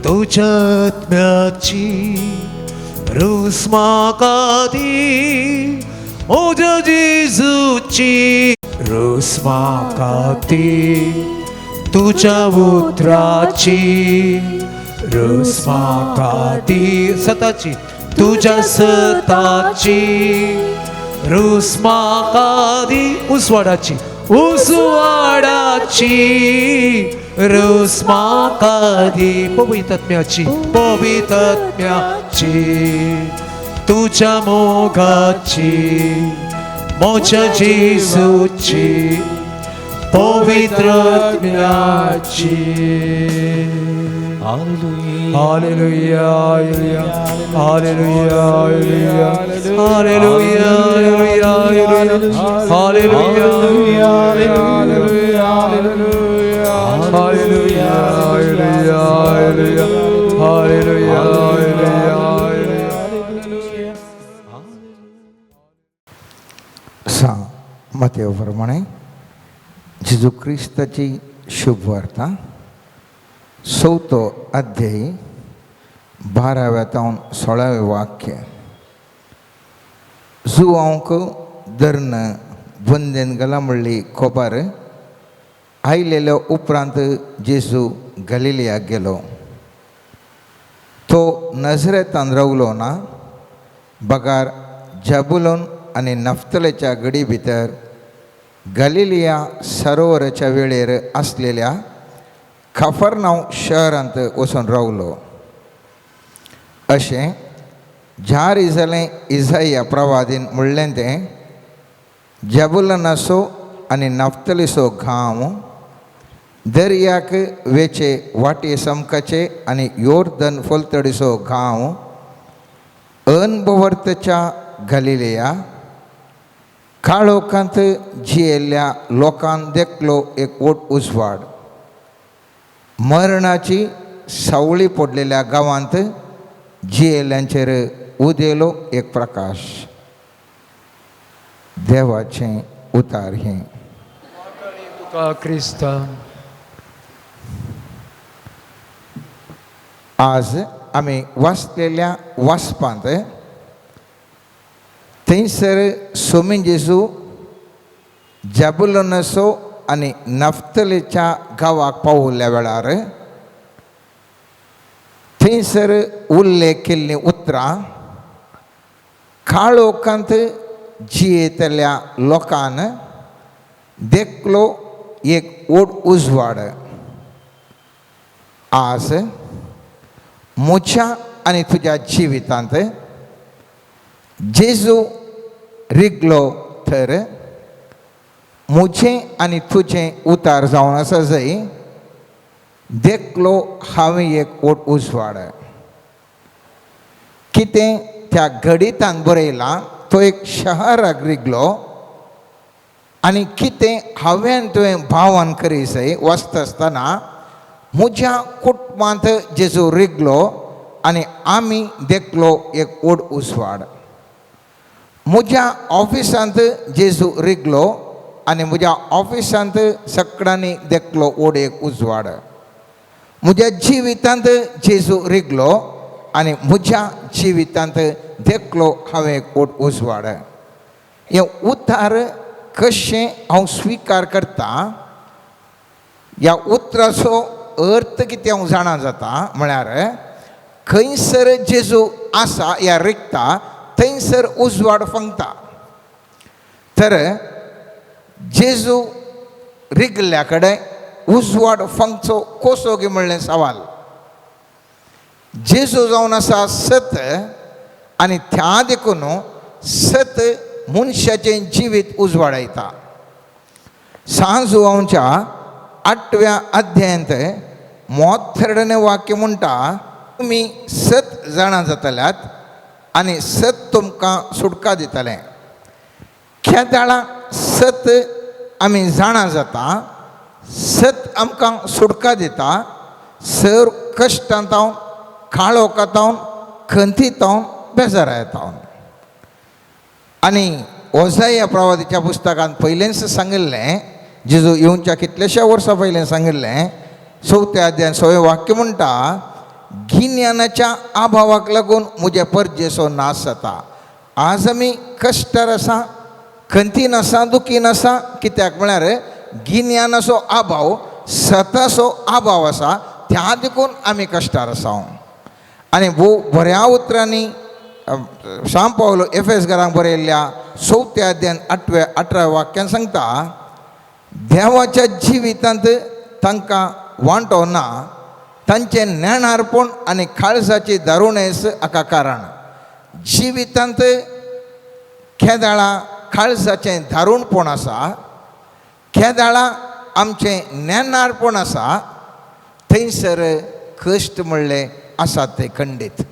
तुझ्या आत्म्याची, रुस्मा खाती मोजा जेजूची, रुस्मा खाती तुझ्या उतराची, रुस्मा खाती सताची तुझ्या सताची, रुस्मा खाती उसवाडाची रुस्मा खाती पवित्रत्म्याची तुझ्या मोगाची, मोच्या जेजूची पवित्रत्म्याची. हालेलुया हालेलुया हालेलुया हालेलुया हालेलुया हालेलुया हालेलुया सा मतेव प्रमाणे जेजू क्रिस्ताची शुभ वार्ता 4 अध्याय 12व्या तावन 16वें वाक्य. जुवांक धरण बंदेन गेला म्हणली खबर आयलेल्या उपरांत जेजू गलिलियाक गेलो. तो नजरेतान रावलो ना, बगार जबुलोन आनी नफ्तलेच्या गडी भितर गलिलिया सरोवराच्या वेळेर आसलेल्या कफरनाव शहरांत वचून रावलो. अशें जारी जालें इसाया प्रवादीन म्हणलें तें, जबुलनाचो आनी नफ्तलेचो गांव दर्याक वेचे वाटे समकाचे आनी योर्दन फलतडीचो गांव अनबवर्तच्या गलिलिया काळोखांत जियेल्ल्या लोकांक देखलो एक वट उजवाड. मरणाची सावळी पडलेल्या गांवांत जियेल्यांचेर उदेलो एक प्रकाश. देवाचें उतार हें. तुका क्रिस्ता. आज आमी वाचलेल्या वाचपांत थंयसर सोमीन जेजू जबुलनाचो आनी नफ्तलेच्या गांवाक पावल्या वेळार थंयसर उल्लेख केल्लीं उतरां काळोखांत जियेतल्या लोकांन देखलो एक वड उजवाड. आज म्हज्या आनी तुज्या जिवितांत जेजू रिगलो तर म्हजें आनी तुजें उतार जावन आसा जंय देखलो हांवें एक वट उजवाड. कितें त्या गडितान बरयलां तो एक शहराक रिगलो आनी कितें हांवें तुवें भावान करी जंय वचता आसतना म्हज्या कुटुंबांत जेजू रिगलो आनी आमी देखलो एक वड उजवाड. म्हज्या ऑफिसांत जेजू रिगलो आनी म्हज्या ऑफिसांत सगळ्यांनी देखलो वड एक उजवाड. म्हज्या जिवितांत जेजू रिगलो आनी म्हज्या जिवितांत देखलो हांवें एक वड उजवाड. हें उतार कशें हांव स्विकार करता, ह्या उतराचो अर्थ कितें हांव जाणा जाता म्हळ्यार खंयसर जेजू आसा या रिगता थंयसर उजवाड फंगता. तर जेजू रिगल्ल्या कडेन उजवाड फंगचो कसो गे म्हणलें सवाल. जेजू जावन आसा सत आनी त्या देखून सत मनशाचें जिवीत उजवाडायता. सांजू आमच्या 8व्या अध्यायांत मोथरडने वाक्य म्हणटा, तुमी सत जाणां जातल्यात आनी सत तुमकां सुटका दितलें. केदाळा सत आमी जाणां जाता, सत आमकां सुटका दिता सर कश्टांतावन, काळोखांतावन, खंतीतावन, बेजारायतावन. आनी ओसाया प्रवादीच्या पुस्तकांत पयलेंच सांगिल्लें, जेजू येवच्या कितलेशा वर्सां पयलें सांगिल्लें, 4व्या अध्यायान 6वें वाक्य म्हणटा, गिन्यानाच्या अभावाक लागून म्हज्या परजेचो नाश जाता. आज आमी कश्टार आसा, खंतीन आसा, दुखीन आसा. कित्याक म्हळ्यार गिन्यानाचो अभाव, सताचो अभाव आसा, त्या देखून आमी कश्टार आसा. आनी बऱ्या उतरांनी शाम पावलो एफेसकारांक बरयल्ल्या 4व्या अध्यायान 18व्या वाक्यान सांगता, देवाच्या जिवितांत तांकां वांटो ना, तांचें नेणारपण आनी काळजाची दारुणेस हाका कारण. जिवितांत केदाळा काळजाचें दारूणपण आसा, केदाळा आमचें नेणारपण आसा, थंयसर कश्ट म्हणलें आसात ते खंडीत.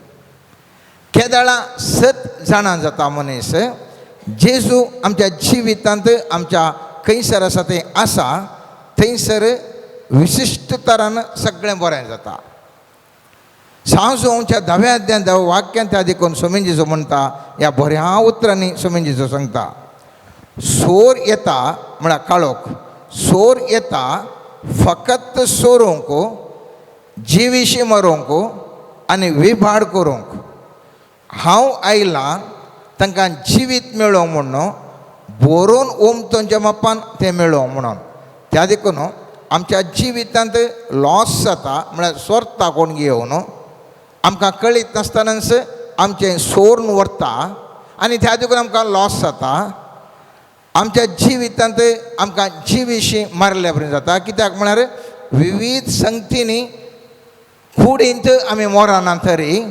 केदाळा सत जाणां जाता मनीस. जेजू आमच्या जिवितांत आमच्या खंयसर आसा तें आसा, थंयसर विशिश्ट तरान सगळें बरें जाता. सांजू आमच्या 10व्या अध्यायान 10 वाक्यान त्या देखून सोमीन जेजू म्हणटा, ह्या बऱ्या उतरांनी सोमीन जेजू सांगता, सोर येता म्हळ्यार काळोख, सोर येता फकत सोरूंक, जिवीशी मारूंक आनी विभाड करूंक. हांव आयलां तांकां जिवीत मेळोवंक म्हणून, बरोवन ओमतोंच्या मापान तें मेळोवंक म्हणून. त्या देखून आमच्या जिवितांत लॉस जाता म्हळ्यार सोरता कोण घेवन, आमकां कळीत नासतनाच आमचें सोरून व्हरता आनी त्या देखून आमकां लॉस जाता. आमच्या जिवितांत आमकां जिवीशी मारल्या पर्यंत जाता. कित्याक म्हळ्यार विविध संगतींनी कुडींत आमी मरना तरी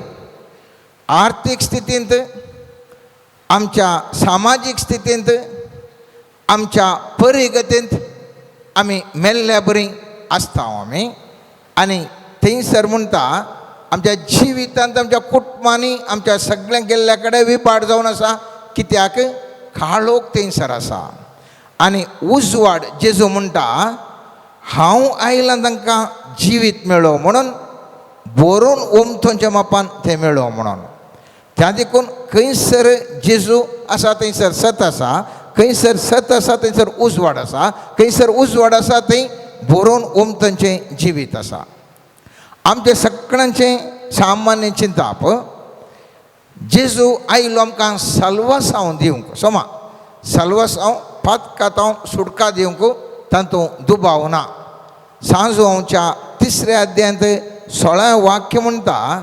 आर्थीक स्थितींत, आमच्या सामाजीक स्थितींत, आमच्या परिगतींत आमी मेल्ल्या बरी आसता आमी. आनी थंयसर म्हणटा आमच्या जिवितांत आमच्या कुटुंबांनी आमच्या सगळ्यांक गेल्ल्या कडेन विपाड जावन आसा. कित्याक काळोख थंयसर आसा. आनी उजवाड जेजू म्हणटा हांव आयलां तांकां जिवीत मेळो म्हणून, बरोवन ओमथोंच्या मापान तें मेळो म्हणून. त्या देखून खंयसर जेजू आसा थंयसर सत आसा, खंयसर सत आसा थंयसर उजवाड आसा, खंयसर उजवाड आसा थंय बरोवन ओमथोंचें जिवीत आसा. आमचे सगळ्यांचें सामान्य चिंताप जेजू आयलो आमकां सल्वासांव दिवंक. सोमा सल्वासांव पातकातांव सुटका दिवंक तातूंत दुबाव ना. सांजोवच्या 3ऱ्या अध्यायांत 16वें वाक्य म्हणटा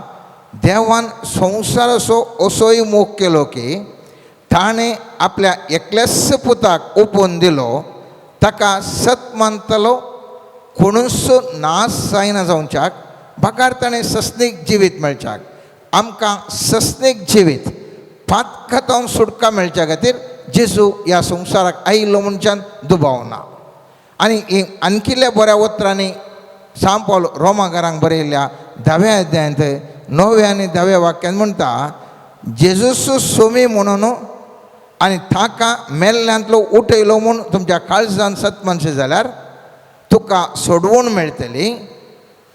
देवान संवसार असोय मोग केलो की ताणें आपल्या एकल्याच पुताक ओपोवन दिलो, ताका सत मानतलो कोणूच नाश जायना जावच्याक, भाकार ताणें सस्नीक जिवीत मेळच्याक. आमकां सस्नीक जिवीत पातकातांव सुटका मेळच्या खातीर जेजू ह्या संवसाराक आयिल्लो मनशान दुबाव ना. आनी आणखिल्ल्या बऱ्या उतरांनी सांत पौल रोमाकारांक बरयल्ल्या 10व्या अध्यायांत 9व्या आनी 10व्या वाक्यांत म्हणटा जेजूस सोमी म्हणून आनी ताका मेल्ल्यांतलो उठयलो म्हूण तुमच्या काळजान सत मानशें जाल्यार तुका सोडवून मेळटली.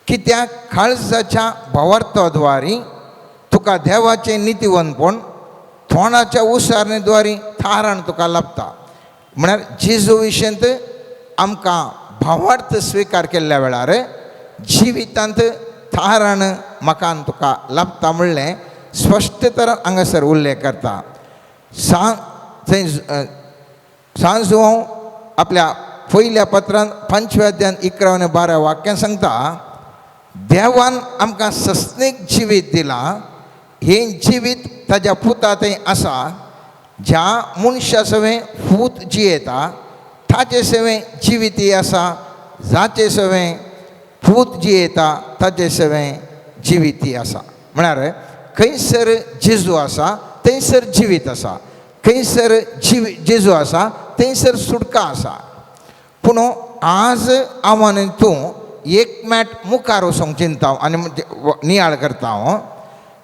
कित्याक काळजाच्या भावार्थद्वारी तुका देवाचें नितीवंतपण, तोंडाच्या उसारणेद्वारी थाराण तुका लाभता. म्हळ्यार जेजू विशयंत आमकां भावार्थ स्विकार केल्ल्या वेळार जिवितांत थाराण मकान तुका लाभता म्हणलें स्पश्ट तरान हांगासर उल्लेख करता. सांजोव आपल्या पयल्या पत्रांत 5व्या अध्यायान 11 आनी 12 वाक्यान सांगता देवान आमकां सस्नीक जिवीत दिलां. हें जिवीत ताज्या पुता थंय आसा. ज्या मनशा सवें पूत जियेता ताचे सवें जिवीतय आसा, जाचे सवें पूत जियेता ताचे सवें जिवीतय आसा. म्हळ्यार खंयसर जेजू आसा थंयसर जिवीत आसा, खंयसर जेजू आसा थंयसर सुटका आसा. पूण आज हांव आनी तूं एक मॅट मुखार वचोंक चिंता आनी नियाळ करता हांव.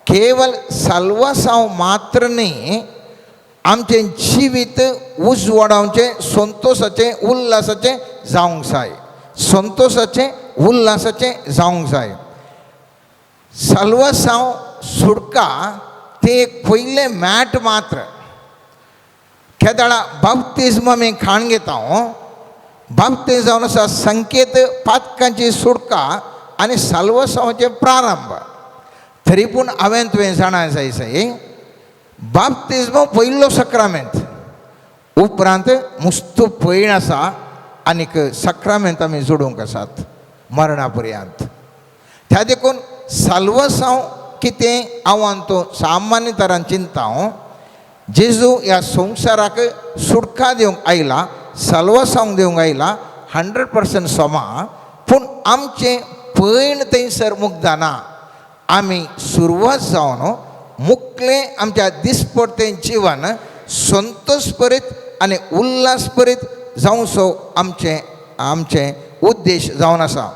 केवल सल्वासांव मात्र न्ही, आमचें जिवीत उजवाडावचें, संतोशाचें, उल्हासाचें जावंक जाय. संतोशाचें, उल्हासाचें जावंक जाय. सल्वासांव सुटका तें एक पयलें मॅट मात्र. केदाळा बाप्तिस्म आमी खाण घेता. बाप्तिस्म जावन आसा संकेत पातकांची सुटका आनी सल्वासांवाचें प्रारंभ. तरी पूण हांवें तुवें जाणा जाय सय बाप्तिस्म पयलो सक्रामेंत, उपरांत मुस्तू पयण आसा आनीक सक्रामेंत आमी जोडूंक आसात मरणा पर्यंत. त्या देखून सल्वासांव कितें हांव आनी तूं सामान्य तरान चिंता. जेजू ह्या संवसाराक सुटका दिवंक आयला, सल्वासांव दिवंक आयला 100% सोमा. पूण आमचें पयण थंयसर मुग्धा ना. आमी सुरवात जावन मुखलें आमच्या दिसपडतें जिवन संतोश भरीत आनी उल्हास भरीत जावचो आमचें उद्देश जावन आसा.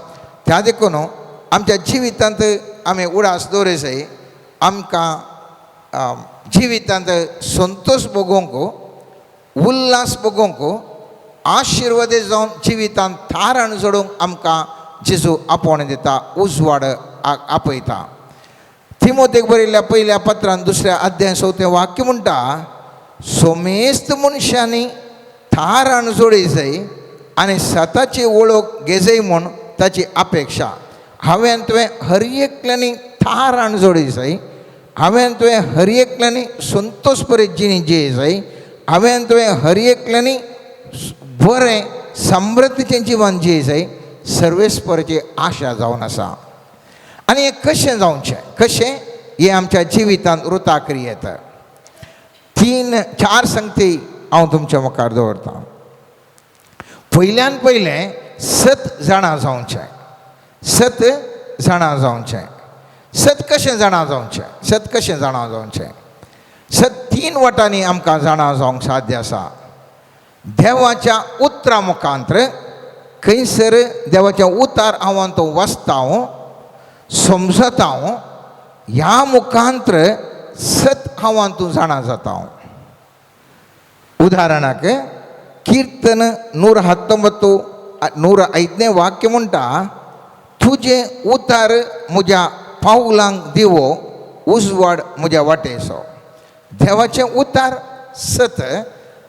त्या देखून आमच्या जिवितांत आमी उडास दवरूंक जाय. आमकां जिवितांत संतोश भोगोवंक, उल्हास भोगोवंक, आशिर्वादी जावन जिवितांत थाराण जोडूंक आमकां जेजू आपोवण दिता, उजवाड आपयता. तिमोथेक बरयल्ल्या पयल्या पत्रांत 2ऱ्या अध्यायान 4वें वाक्य म्हणटा सोमेस्त मनशांनी थाराण जोडी जाय आनी सताची वळख घेजय म्हूण ताची अपेक्षा. हांवें तुवें हर एकल्यांनी थाराण जोडी जाय. हांवें तुवें हर एकल्यांनी संतोश भरीत जिणी जिये जाय. हांवें तुवें हर एकल्यांनी बरें समृद्धीचें जिवन जिये जाय. सर्वेस्पराची आशा जावन आसा. आनी हें कशें जावचें, कशें हें आमच्या जिवितांत रुताक येता. 4 संगती हांव तुमच्या मुखार दवरतां. पयल्यान पयलें सत जाणा जावचें. सत जाणा जावचें. सत कशें जाणा जावचें? सत कशें जाणा जावचें? सत 3 वटांनी आमकां जाणा जावंक साध्य आसा. देवाच्या उतरा मुखांतर खंयसर देवाचे उतार हांव तो वाचतां, समजतां, ह्या मुखांतर सत हांव तूं जाणा जाता. उदाहरणाक कीर्तन 119 105 वाक्य म्हणटा, तुजे उतार म्हज्या पावलांक दिवो, उजवाड म्हज्या वाटेचो. देवाचे उतार सत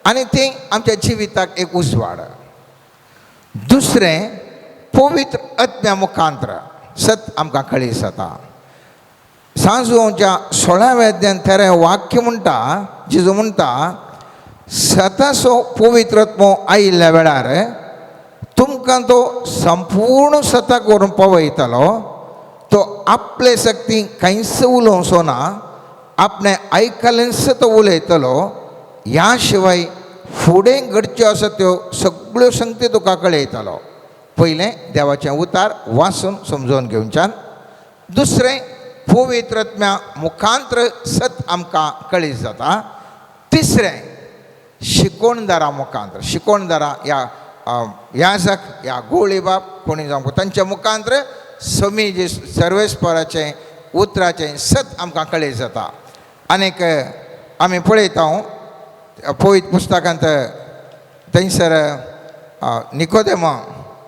आनी ते आमच्या जिविताक एक उजवाड. दुसरें पवित्र आत्म्या मुखांतर सत आमकां कळीत जाता. सांजोवच्या 16व्या अध्यायान 13 वाक्य म्हणटा, जेजू म्हणटा, सताचो पवित्र आत्मो आयिल्ल्या वेळार तुमकां तो संपूर्ण सता करून पवयतलो. तो आपले सक्ती कांयच उलोवचो ना, आपणे आयकलेंच तो उलयतलो. ह्या शिवाय फुडें घडच्यो आसा त्यो सगळ्यो संगती तुका कळयतलो. पयलें देवाचें उतार वाचून समजोवन घेवच्यान. दुसरें पवित्र आत्म्या मुखांतर सत आमकां कळीत जाता. तिसरें शिकोणदारा मुखांतर. शिकोणदारा ह्या याजक, ह्या गोळी बाब कोणी जावं तांच्या मुखांतर समी जे सर्वेस्पराचें उतराचें सत आमकां कळीत जाता. आनीक आमी पळयता पवित्र पुस्तकांत थंयसर निकोदेमा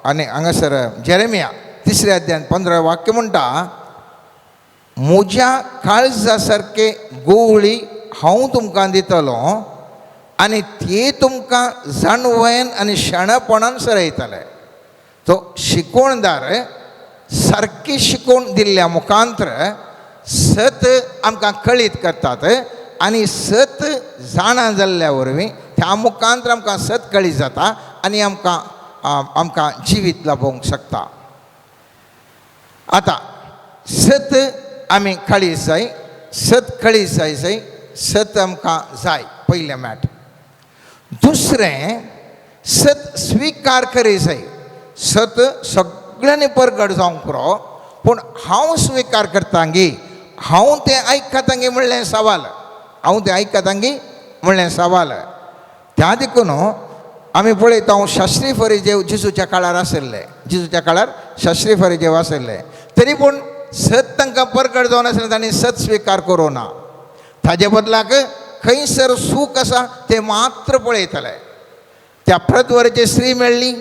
आनी हांगासर जेरेमिया 3 अध्यायान 15 वाक्य म्हणटा, म्हज्या काळजा सारके गोवळी हांव तुमकां दितलो आनी ते तुमकां जाणवेन आनी शाणपणान सरयतले. तो शिकोणदार सारकी शिकोवन दिल्ल्या मुखांतर सत आमकां कळीत करतात आनी सत जाणा जाल्ल्या वरवीं त्या मुखांतर आमकां सत कळीत जाता आनी आमकां जिवीत लाभोवंक शकता. आतां सत आमी कळीत जाय. सत कळीत जाय. सत आमकां जाय पयलें मॅट. दुसरें सत स्विकार करी जाय. सत सगळ्यांनी परगट जावंक पुरो, पूण हांव स्विकार करतांगी, हांव तें आयकतांगी म्हणलें सवाल. हांव तें आयकतांगी म्हणलें सवाल. त्या देखून आमी पळयता शास्त्री फरिजेव जेजूच्या काळार आसले. जेजूच्या काळार शास्त्री फरिजेव आसले, तरी पूण सत तांकां परगट जावन आसलें, तांणी सत स्विकार करूं ना. ताजे बदलाक खंयसर सूख आसा तें मात्र पळयतले. त्या प्रतवरेची स्त्री मेळ्ळी,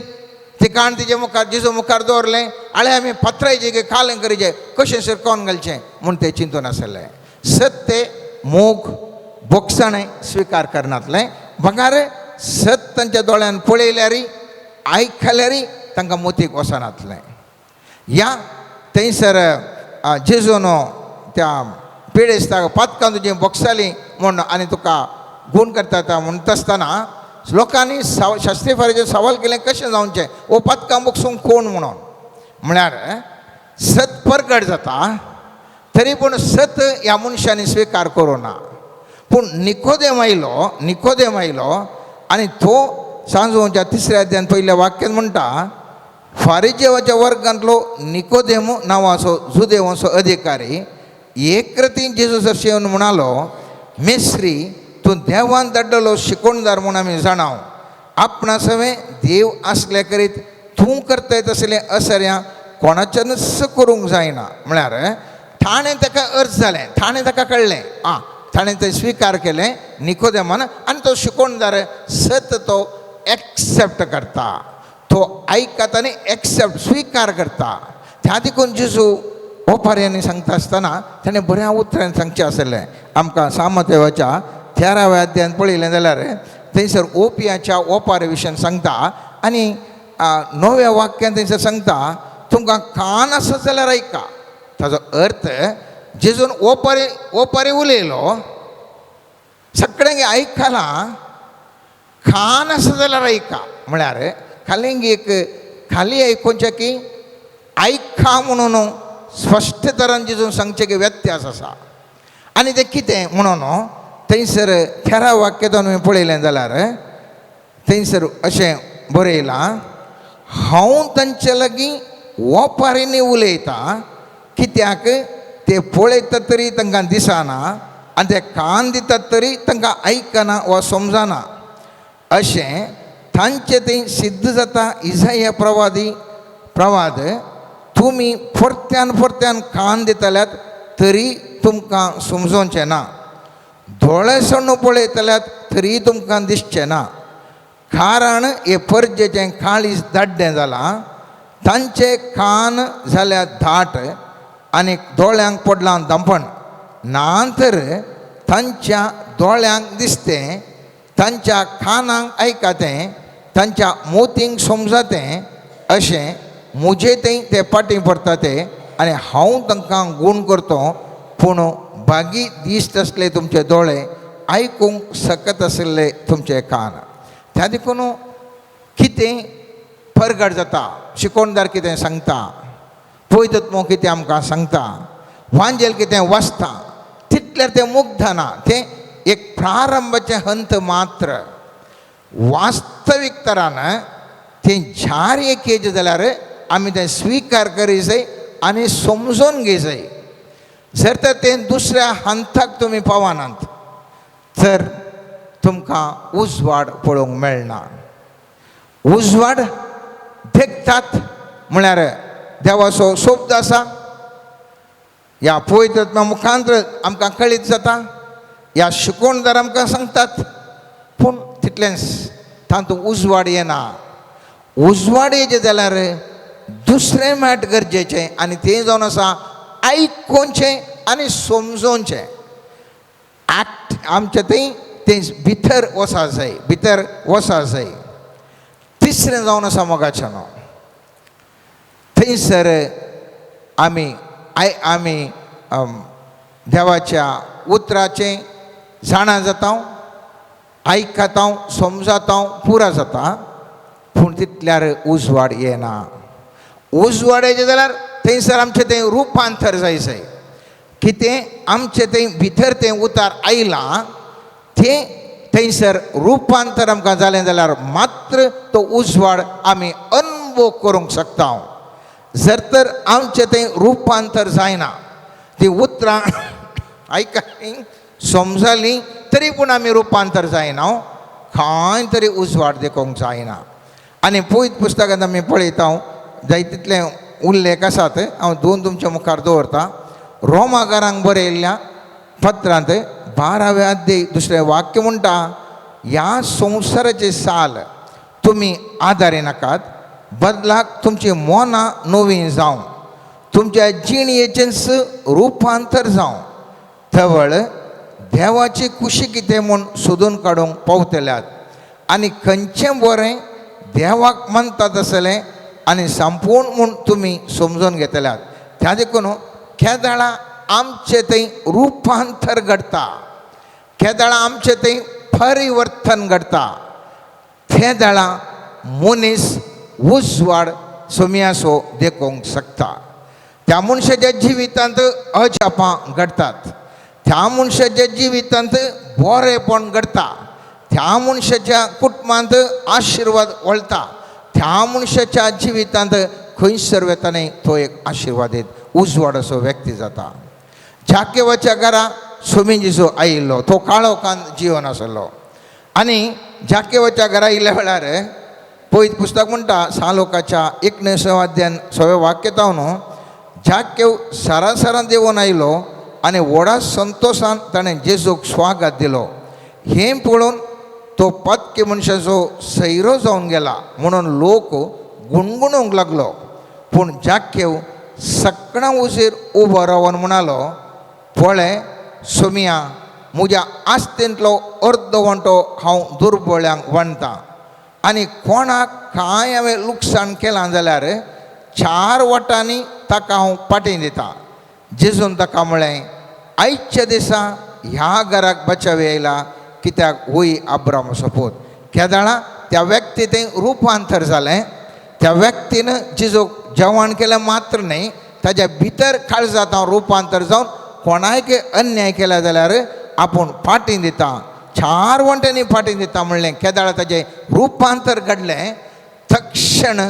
ती काण तिचे मुखार जेजू मुखार दवरलें. आळे आमी पात्रायचे गे कालें करीचे, कशें शिरकोवन घालचें म्हूण तें चिंतून आसलें. सत ते मोग बोगसाणें स्विकार करनातलें. भागार सत तांच्या दोळ्यान पळयल्यार आयकल्यार तांकां मोतीक वचनातलें. ह्या थंयसर जेजून त्या पेडेस्ताक पातकां तुजी बोगसाली म्हूण आनी तुका गूण करता म्हणटा आसतना लोकांनी शास्त्री फरिजेव सवाल केलें, कशें जावचें वो पातकां बोगसूंक कोण म्हणून. म्हळ्यार सत परगट जाता, तरी पूण सत ह्या मनशांनी स्विकार करूं ना. पूण निकोदेम आयलो आनी तो सांजोवच्या 3 अध्यायान पयल्या वाक्यान म्हणटा, फारिजेवाच्या वर्गांतलो निकोदेम नांवाचो जुदेवाचो अधिकारी एक रतीन जेजूसर येवन म्हणालो, मेस्त्री तूं देवान धाडलेलो शिकोणदार म्हूण आमी जाणाव. आपणा सवें देव आसले करीत तूं करताय तसलें असर्यां कोणाच्यानच करूंक जायना. म्हळ्यार ताणें ताका अर्थ जालें, ताणें ताका कळ्ळें, ताणें तें स्विकार केलें निकोदेमान. आनी तो शिकोणदार सत तो एक्सेप्ट करता, तो आयकता आनी एक्सेप्ट स्विकार करता. त्या देखून जेजू ओपाऱ्यांनी सांगता आसतना ताणें बऱ्या उतरान सांगचें आसलें. आमकां सामतेवाच्या 13व्या अध्यायान पळयलें जाल्यार थंयसर ओपियाच्या ओपारे विशयान सांगता आनी 9व्या वाक्यान थंयसर सांगता, तुमकां कान आसत जाल्यार आयका. ताजो अर्थ जेजून ओपारी उलयलो, सगळ्यांक आयकलां, कान आसत जाल्यार आयका. म्हळ्यार खाली आयकोवचें की आयका म्हणून स्पश्ट तरान जेजून सांगचें की व्यत्यास आसा. आनी तें कितें म्हणून थंयसर खेरा वाक्यातून हांवें पळयलें जाल्यार थंयसर अशें बरयलां, हांव तांचे लागीं ओपारींनी उलयता, कित्याक ते पळयतात तरी तांकां दिसना आनी ते कान दितात तरी तांकां आयकना वा समजना. अशें तांचे थंय सिद्ध जाता. इसाया प्रवाद तुमी परत्यान परत्यान कान दितल्यात तरी तुमकां समजोवचें ना, दोळे सण्ण पळयतल्यात तरी तुमकां दिसचें ना. कारण हे परजेचें काळीज धाड्डें जालां, तांचे कान जाल्या धाट आनी दोळ्यांक पडलां दंपण. नांतर तांच्या दोळ्यांक दिसतें, तांच्या कानांक आयकातें, तांच्या मोतींक समजतें, अशें म्हजे थंय ते पाटी पडटा ते आनी हांव तांकां गूण करतो. पूण बागी दिश्ट आसले तुमचे दोळे, आयकूंक सकत आशिल्ले तुमचे कान. त्या देखून कितें परगट जाता, शिकोणदार कितें सांगता, पयतत्मो कितें आमकां सांगता, वांजेल कितें वाचता, तितल्यार तें मुग्ध ना. तें एक प्रारंभाचें हंत मात्र. वास्तवीक तरान तें झार एक येज जाल्यार आमी तें स्विकार करी जाय आनी समजून घे जाय. जर तर तें दुसऱ्या हंताक तुमी पावनात तर तुमकां उजवाड पळोवंक मेळना. उजवाड देखतात म्हळ्यार देवाचो शब्द आसा, ह्या पवित्र मुखांतर आमकां कळीत जाता, ह्या शिकोणदार आमकां सांगतात. पूण तितलेंच तातूंत उजवाड येना. उजवाड येजे जाल्यार दुसरें मेळट गरजेचें आनी तें जावन आसा आयकूचें आनी समजोवचें. आमचें थंय तें भितर वसा जाय, भितर वसा जाय. तिसरें जावन आसा मोगाचें न्हू. थंयसर आमी देवाच्या उतराचें जाणा जाता, आयकता, समजता, पुरा जाता. पूण तितल्यार उजवाड येना. उजवाड येजे जाल्यार थंयसर आमचें तें रुपांतर जाय. कितें आमचें थंय भितर तें उतार आयलां तें थंयसर रुपांतर आमकां जालें जाल्यार मात्र तो उजवाड आमी अनुभव करूंक शकता. जर तर आमचें तें रुपांतर जायना, ती उतरां आयकलीं समजलीं तरी पूण आमी रुपांतर जायना, खंय तरी उजवाड देखूंक जायना. आनी पयत पुस्तकांत आमी पळयता जाय तितले उल्लेख आसात. हांव दोन तुमच्या मुखार दवरता. रोमाकारांक बरयल्ल्या पत्रांत 12वें अध्याय 2रें वाक्य म्हणटा, ह्या संवसाराचे साल तुमी आदारी नाकात, बदलाक तुमची मोना नवीं जावं, तुमच्या जिणयेचेंच रुपांतर जावं, थवळ देवाची कुशी कितें म्हूण सोदून काडूंक पावतल्यात आनी खंयचें बरें देवाक मानतात आसलें आनी संपूर्ण म्हूण तुमी समजून घेतल्यात. त्या देखून केदाळा आमचें थंय रुपांतर घडटा, केदाळा आमचें थंय परिवर्तन घडटा. केदाळा मनीस उजवाड सोम्यासो देखूंक शकता. त्या मनशाच्या जिवितांत अजापां घडतात, त्या मनशाच्या जिवितांत बरेपण घडता, त्या मनशाच्या कुटुंबांत आशिर्वाद वळटा, त्या मनशाच्या जिवितांत खंयसर वेतांनी तो एक आशिर्वादीत उजवाड असो व्यक्ती जाता. जाकेवाच्या घरा सोमिंजीचो आयिल्लो, तो काळोखान जिवन आसलो आनी जाकेवाच्या घरा आयिल्ल्या वेळार पयत पुस्तक म्हणटा 6 लोकाच्या 19 अध्यायान 6वें वाक्यतावन जाकेव सरासरान देवून आयलो आनी व्हडा संतोशान ताणें जेजूक स्वागत दिलो. हें पळोवन तो पत्के मनशाचो सैरो जावन गेला म्हणून लोक गुणगुणूंक लागलो. पूण जाकेव सकाळां उशीर उबो रावन म्हणालो, पळय सोमिया, म्हज्या आस्तेंतलो अर्द वंटो हांव दुर्बळ्यांक वणटां आनी कोणाक कांय हांवें लुकसाण केलां जाल्यार 4 वटांनी ताका हांव पाटी दितां. जेजून ताका म्हळें, आयच्या दिसा ह्या घराक बचाव येयला, कित्याक होय अब्राम सोपूत. केदाळा त्या व्यक्ती थंय रुपांतर जालें. त्या व्यक्तीन जेजूक जेवण केलें मात्र न्ही, ताच्या भितर काळजांत हांव रुपांतर जावन कोणायक अन्याय केला जाल्यार आपूण फाटीं दिता 4 वंट्यांनी फाटीं दिता म्हणलें केदाळ ताजें रुपांतर घडलें तक्षण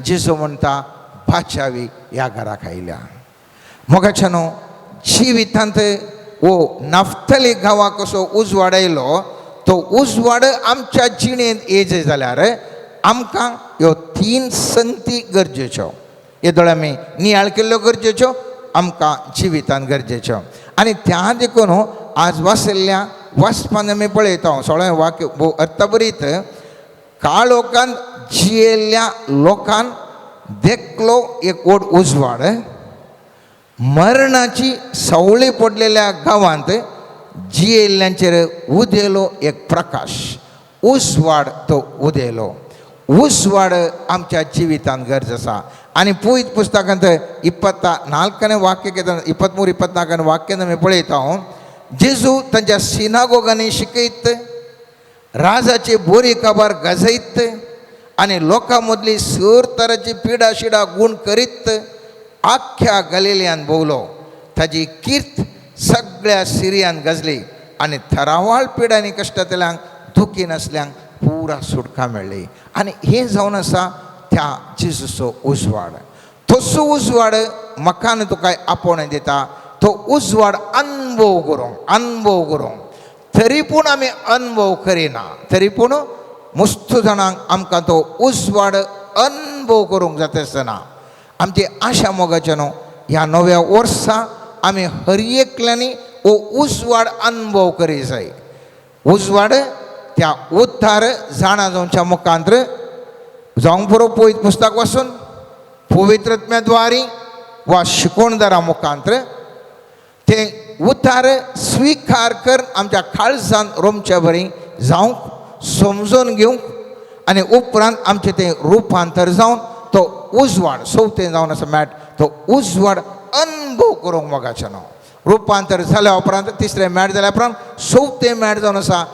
जेजू म्हणटा बाचावी ह्या घराक आयल्या मोगाच्या न्हू जिवितांत वो नफ्तली गांवां कसो उजवाड आयलो तो उजवाड आमच्या जिणेंत येजे जाल्यार आमकां ह्यो 3 संगती गरजेच्यो येदोळ आमी नियाळ केल्ल्यो गरजेच्यो आमकां जिवितांत गरजेच्यो आनी त्या देखून आज वाचयल्ल्या वाचपान आमी पळयता सगळें वाक्य अर्थबरीत काळोखांत जियेल्ल्या लोकांक देखलो एक व्हड उजवाड मरणाची सवळी पडलेल्या गांवांत जियेल्ल्यांचेर उदेलो एक प्रकाश उजवाड तो उदेलो उजवाड आमच्या जिवितांत गरज आसा आनी पळयत पुस्तकांत 24 वाक्य 23-24 वाक्यान आमी पळयता जेजू तांच्या सिनागोगांनी शिकयत राजाची बोरी काबार गाजयत आनी लोकां मदली सर तराची पिडा शिडा गूण करीत आख्या गलिलियांत भोवलो ताजी कीर्त सगळ्या सिरियान गजली आनी थरावाळ पिडा आनी कश्टांतल्यांक दुखी नासल्यांक पुरा सुटका मेळ्ळी आनी हें जावन आसा त्या जेजूचो उजवाड तसो उजवाड म्हाका तुका आपोवणें दिता तो उजवाड अनुभव करूंक तरी पूण आमी अनुभव करिना तरी पूण मस्त जाणांक आमकां तो उजवाड अनुभव करूंक जाता आसतना आमची आशा मोगाचें न्हू ह्या नव्या वर्सा आमी हर एकल्यांनी हो उजवाड अनुभव करी जाय उजवाड त्या उद्धार जाणा जावच्या मुखांत्र जावंक पुरो पळयत पुस्तक वाचून पवित्रत्म्याद्वारी वा शिकोणदारा मुखांत्र ते उद्धार स्विकार कर आमच्या काळजान रोमच्या बरी जावंक समजून घेवंक आनी उपरांत आमचें तें रुपांतर जावन तो उजवाड चवथें जावन आसा मॅट तो उजवाड अनुभव करूंक मोगाचें न्हू रुपांतर जाल्या उपरांत तिसरें मॅट जाल्या उपरांत चवथें मॅट जावन आसा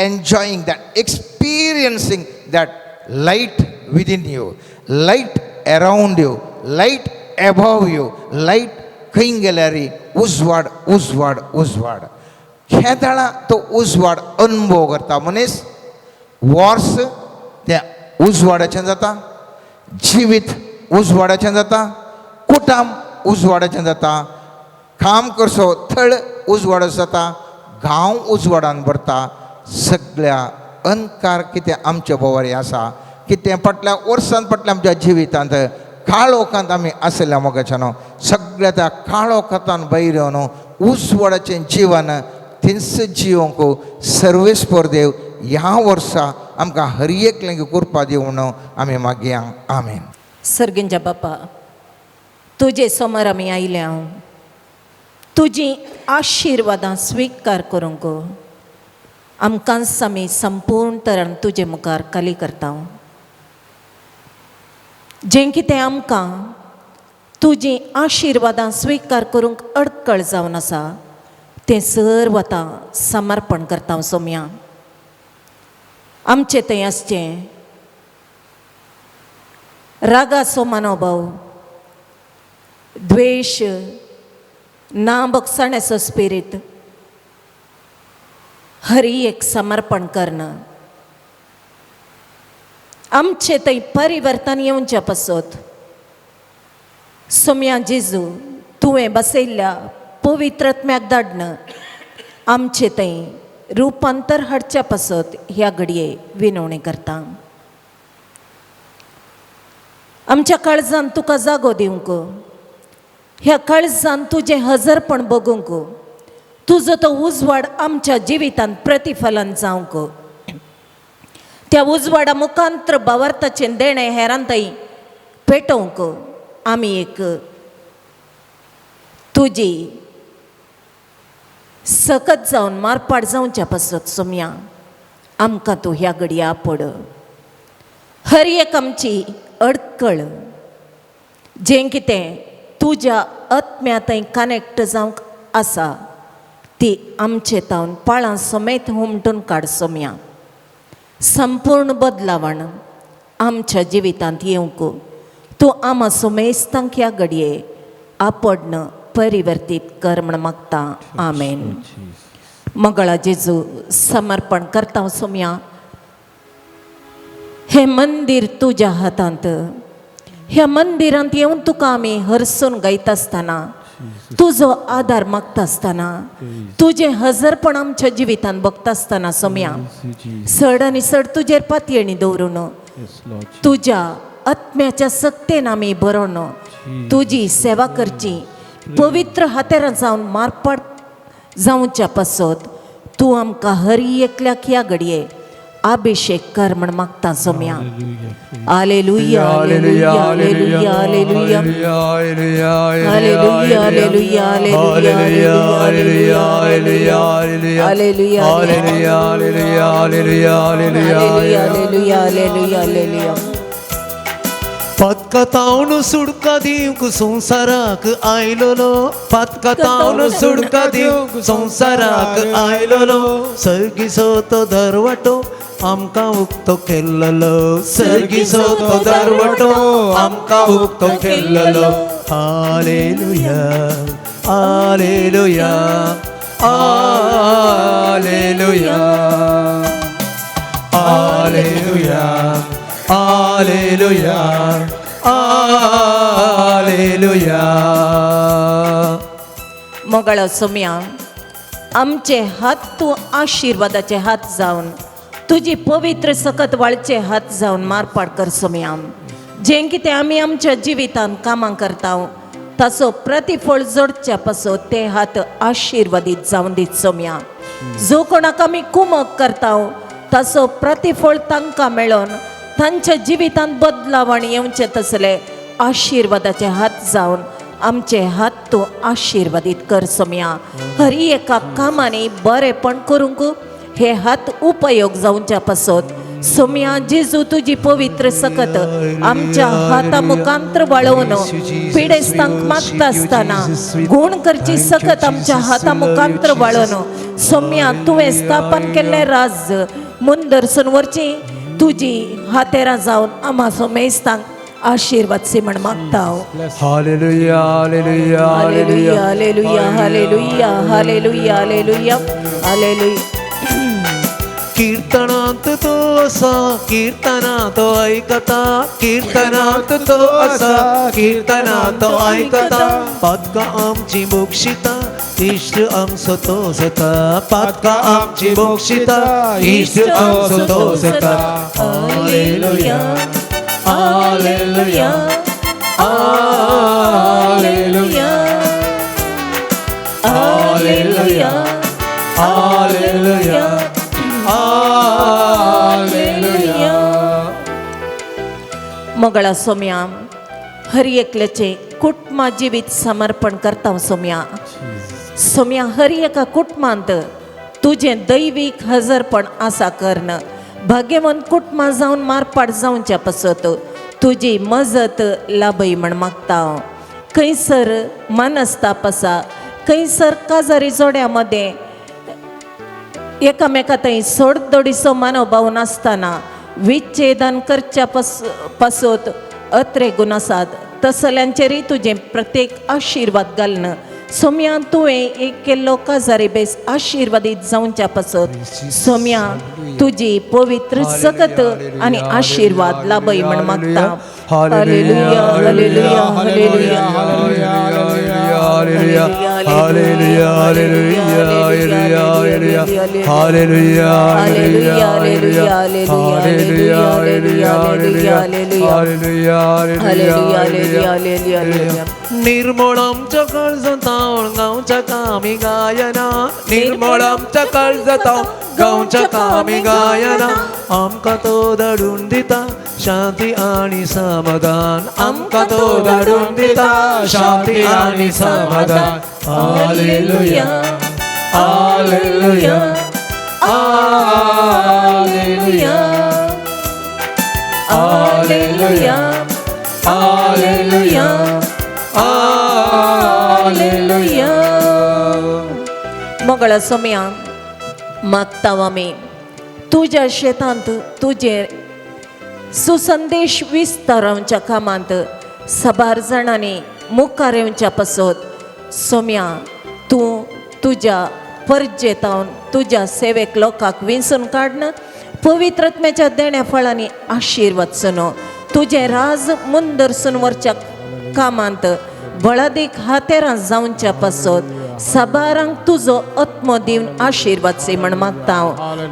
enjoying that experiencing that light within you light around you light above you light खंय गेल्यार उजवाड उजवाड उजवाड खेदाळा तो उजवाड अनुभव करता मनीस वर्स त्या उजवाडाचें जाता जिवीत उजवाडाचें जाता कुटाम उजवाडाचें जाता काम करचो थळ उजवाड जाता गांव उजवाडान भरता सगळ्या अंधकार कितें आमच्या बोवारी आसा कितें फाटल्या वर्सांत फाटल्या आमच्या जिवितांत काळोखांत आमी आसल्या मोगाच्या न्हू सगळ्या त्या काळोखांतान भायर येवन उजवाडाचें जिवन थिंच जिवंक सर्वेस्पर देव ह्या वर्सा आमकां हर एकलें कृपा दिवं म्हणून आमी मागया आमेन. सर्गेंच्या बापा तुजे समोर आमी आयल्या तुजी आशिर्वादां स्वीकार करूंक आमकां आमी संपूर्ण तरान तुजे मुखार खाली करता जें कितें आमकां तुजी आशिर्वादां स्वीकार करूंक अडकळ जावन आसा तें सर्व आतां समर्पण करता सोम्या आमचें तें आसचें रागाचो मनोभाव द्वेष नाबकसाण्याचो स्पिरीट हर एक समर्पण करणं आमचें थंय परिवर्तन येवचें पासत सोम्या जेजू तुवें बसयल्ल्या पवित्रत्म्याक धाडन आमचें थंय रुपांतर हाडच्या पासत ह्या घडये विनवणी करता आमच्या काळजान तुका जागो दिवंक ह्या काळजान तुजें हजरपण बगूंक तुजो तो उजवाड आमच्या जिवितांत प्रतिफलन जावंक त्या उजवाडा मुखांत्र भावार्थाचें देणें हेरां थंय पेटोवंक आमी एक तुजी सकत जावन मारपाट जावच्या पासत सोम्या आमकां तूं ह्या घडया पड हर एक आमची अडकळ जें कितें तुज्या आत्म्या थंय कनेक्ट जावंक आसा ती आमचे तावन पाळां समेत हुमटून काड सोम्या संपूर्ण बदलावण आमच्या जिवितांत येवंक तूं आमा सोमेस्तांक ह्या घडये आपडन परिवर्तीत कर म्हण मागता आमेन. मंगळा जेजू समर्पण करता सोम्या हे मंदिर तुझ्या हातांत. ह्या मंदिरांत येवन तुका आमी हरसून गायत आसतना तुजो आदार मागता आसतना तुजें हजरपण आमच्या जिवितांत बघता आसतना सोम्या चड आनी चड तुजेर पातयेणी दवरून तुज्या आत्म्याच्या सक्तेन आमी बरोवन तुजी सेवा करची. पवित्र हातेरां जावन मारपाट जावच्या पासत तूं आमकां हर एकल्याक ह्या घडये अभिषेक कर म्हण मागता सोम्या. हालेलुया हालेलुया हालेलुया हालेलुया हालेलुया हालेलुया हालेलुया हालेलुया हालेलुया हालेलुया. पत्कतावन सुडका दिवंक संसाराक आयलोलो, पत्कतावन सुडका दिवंक संसाराक आयलोलो, सर्गीचो तो दरवटो आमकां उक्तो केल्लो, सर्गीचो तो दरवटो आमकां उक्तो केल्लो. हालेलुया हालेलुया हालेलुया हालेलुया हालेलुया हालेलुया. मोगळो सोम्या आमचे हात तूं आशिर्वादाचे हात जावन तुजी पवित्र सकत वाळचे हात जावन मारपाट कर सोम्या. जें कितें आमी आमच्या जिवितांत कामां करता ताचो प्रतिफळ जोडच्या पासत ते हात आशिर्वादीत जावन दीत सोम्या. जो कोणाक आमी कुमक करता ताचो प्रतिफळ तांकां मेळोन तांच्या जिवितांत बदलावण येवचें तसले आशिर्वादाचे हात जावन आमचे हात तूं आशिर्वादीत कर सोम्या. हर एका कामांनी बरेपण करूंक हे हात उपयोग जावच्या पासत सोम्या जेजू तुजी पवित्र सकत आमच्या हाता मुखांतर वळोवन पिडेस्तांक मागता आसतना गुण करची सकत आमच्या हाता मुखांतर वळोवन सोम्या तुवें स्थापन केल्लें राज्य मुंदरसून व्हरची. तुजी हातेरां जावन आम्हा सोमेस्तांक आशिर्वाद सी म्हण मागता हांव. हालेलुया हालेलुया हालेलुया हालेलुया हालेलुया हालेलुया हालेलुया हालेलुया. कीर्तनांत तो असा कीर्तनात ऐकता, कीर्तनात तो असा कीर्तनात ऐकता, पातका आमची मोक्षिता इष्ट आमचो तो जाता, पातका आमची मोक्षिता इष्ट आमचो तो जाता. हालेलुया हालेलुया हालेलुया हालेलुया हालेलुया हालेलुया. मोगळा सोम्या हर एकल्याचे कुटुंबा जिवीत समर्पण करता सोम्या. सोम्या हर एका कुटुंबांत तुजें दैवीक हजरपण आसा करन भाग्यवन कुटुंबां जावन मारपाट जावच्या पासत तुजी मजत लाभय म्हण मागता हांव. खंयसर मनस्ताप आसा, खंयसर काजारी जोड्या मदें एकामेका थंय सोडदोडीचो मनोभाव नासतना विच्छेदन करच्या पासत अत्रे गुण आसात तसल्यांचेरय तुजें प्रत्येक आशिर्वाद घालन सोम्या तुवें एक केल्लो काजारी बेस आशिर्वादीत जावच्या पासत सोम्या तुजी पवित्र सकत आनी आशिर्वाद लाभय म्हण मागता. हालेलुया हालेलुया हालेलुया हालेलुया हालेलुया हालेलुया हालेलुया हालेलुया निर्मळ आमच्या काळजांत गांवच्या कामी गायना, निर्मळ आमच्या काळजांत गांवच्या कामी गायना, आमकां तो धाडून दिता शांती आनी समाधान, आमकां तो धाडून दिता शांती आनी समाधान. हालेलुया हालेलुया हालेलुया हालेलुया हालेलुया हालेलुया. मोगळा सोम्या मागता आमी तुज्या शेतांत तुजे सुसंदेश विस्तारावच्या कामांत साबार जाणांनी मुखार येवच्या पासत सोम्या तूं तुज्या परजेतावन तुझ्या सेवेक लोकांक विंचून काडन पवित्रत्म्याच्या देण्या फळांनी आशिर्वाद सुनो तुझे राज मुंदरसून वरच्या कामांत बळादीक हातेरां जावच्या पासत साबारांक तुजो आत्मो दिवन आशिर्वाद से म्हण मागता हांव.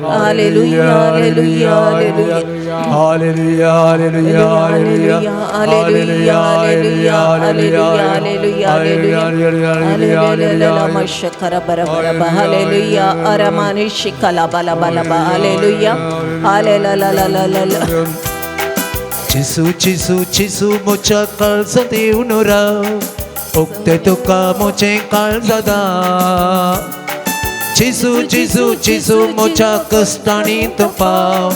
हालेलुया हालेलुया हालेलुया हालेलुया हालेलुया हालेलुया हालेलुया हालेलुया हालेलुया हालेलुया मशकरा बरबरबा हालेलुया अरमानिश कला बला बला हालेलुया हालेलुया चिसू चिसू चिसू मोच्या काळजात येऊन राव उक्ते तुका मोचे काळजादा चिसू चिसू चिसू मोच्या कष्टांनी तो पाव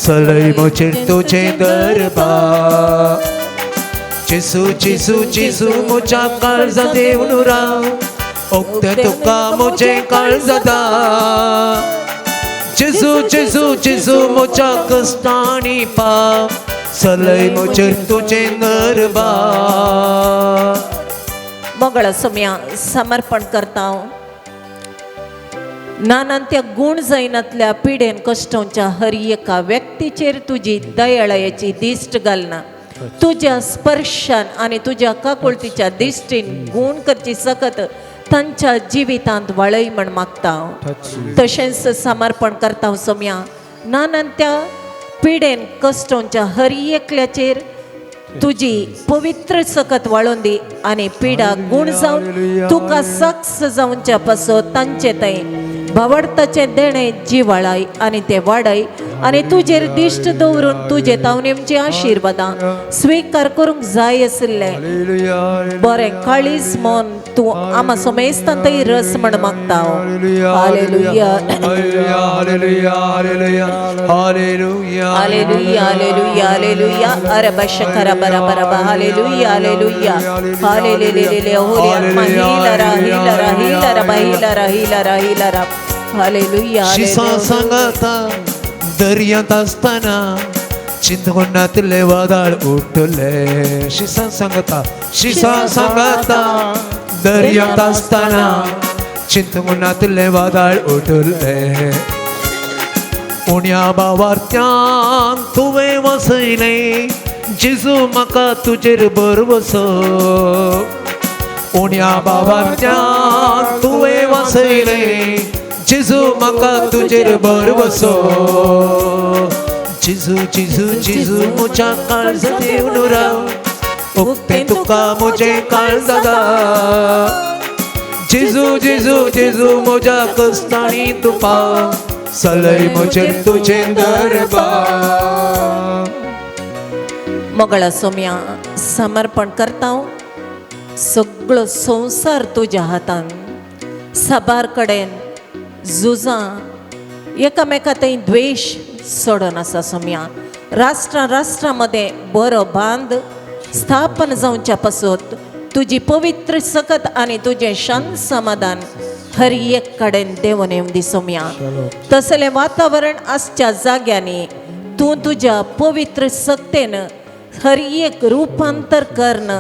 सलई मोचेर तुझे दरबार चिसू चिसू चिसू मोच्या काळजात येऊन राव उक्ते तुका मोचे काळजादा चिसू चिसू चिसू मोच्या कष्टांनी पाव सलई मोचेर तुझे दरबार. मोगळा सोम्या समर्पण करता हांव. नानांत्या गुण जैनातल्या पिडेन कश्टांच्या हर एका व्यक्तीचेर तुजी दयाळायेची दिश्ट घालना तुझ्या स्पर्शान आणि तुझ्या काकुळतीच्या दिश्टीन गुण करची सकत तांच्या जिवितांत वळय म्हण मागता हांव. तशेंच समर्पण करता हांव सोम्या नानांत्या पिडेन कश्टांच्या हर एकल्याचेर तुजी पवित्र सकत वाळून दी आणि पिडा गुण जावन तुका सक्स जावच्या पासत तांचे थंय भावडताचे देणे जिवाळाय आणि ते वाडय आणि तुजेर दिश्ट दवरून तुजे तावनेमची आशिर्वादां स्वीकार करूंक जाय आशिल्ले बरें काळीज मन तूं आमा समेस्तान थंय रस म्हण मागता हांव. हालेलुया हालेलुया हालेलुया हालेलुया हालेलुया हालेलुया हालेलुया अरे बशकरा बराबरा हालेलुया हालेलुया हालेलुया होलिया महिलरा हिलरा हिलरा महिलरा हिलरा हिलरा हालेलुया शिसा सांगता दर्यांत असताना चिंतवनातले वादळ उठले शिसा सांगता दर्यांत असताना चिंतवनातले वादळ उठले उण्या बावार्थ्यान तुवें वसयले जेजू म्हाका तुजेर बरवसो उण्या बावार्थ्यान तुवें वसयले जेजू म्हाका तुजेर बरवसो जेजू जेजू जेजू म्हज्या काळजांत येवन राव उक्ते तुका म्हजे काळजादा जेजू जेजू जेजू म्हज्या कश्टांनी तूं पाव सलय म्हजेर तुजे दरबार. मोगळा सोम्या समर्पण करता हांव. सगळो संवसार तुज्या हातान साबार कडेन झुजां एकामेका थंय द्वेश सोडून आसा सोम्या राष्ट्रां मदें बरो बांद स्थापन जावच्या पासत तुजी पवित्र सकत आनी तुजें शांत समाधान हर एक कडेन देंवन येवं दी सोम्या. तसलें वातावरण आसच्या जाग्यांनी तूं तुज्या पवित्र सक्तेन हर एक रुपांतर करन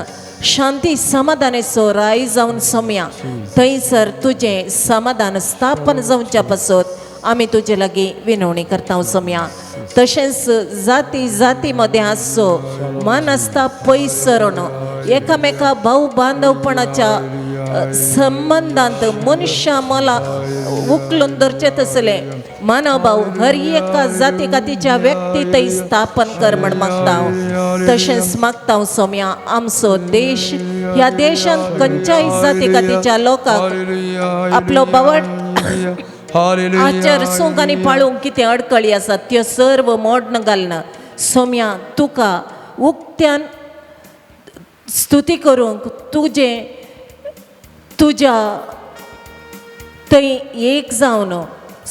शांती समाधानेचो राय जावन सोम्या थंयसर तुजें समाधान स्थापन जावच्या पासत आमी तुजे लागीं विनवणी करता सोम्या. तशेंच जाती जाती मदें आसचो मन आसता पयस सरून एकामेका भाऊ बांदवपणाच्या संबंधांत मनशां मला उखलून धरचे तसले मानवभाव हर एका जाती कातीच्या व्यक्ती थंय स्थापन कर म्हण मागता हांव. तशेंच मागता हांव सोम्या आमचो देश ह्या देशांत खंयच्याय जाती कातीच्या लोकांक आपलो बावट आचार सोंक आनी पाळूंक कितें अडकळी आसा त्यो सर्व मोडन घालना सोम्या तुका उक्त्यान स्तुती करूंक तुज्या थंय एक जावन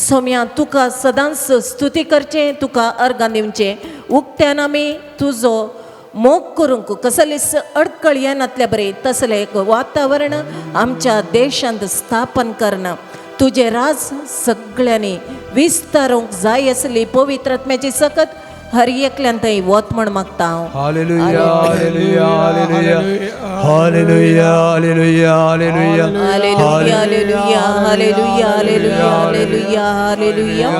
सोम्या तुका सदांच स्तुती करचें तुका अर्गां दिवचें उक्त्यान आमी तुजो मोग करूंक कसलीच अडकळ येनातले बरें तसलें एक वातावरण आमच्या देशांत स्थापन करना तुजे राज सगळ्यांनी विस्तारूंक जाय आसली पवित्र आत्म्याची सकत हर एकल्यान थंय वत म्हण मागता हांव Hallelujah, hallelujah, hallelujah. Hallelujah, hallelujah, hallelujah. Hallelujah, hallelujah, hallelujah, hallelujah, hallelujah, hallelujah.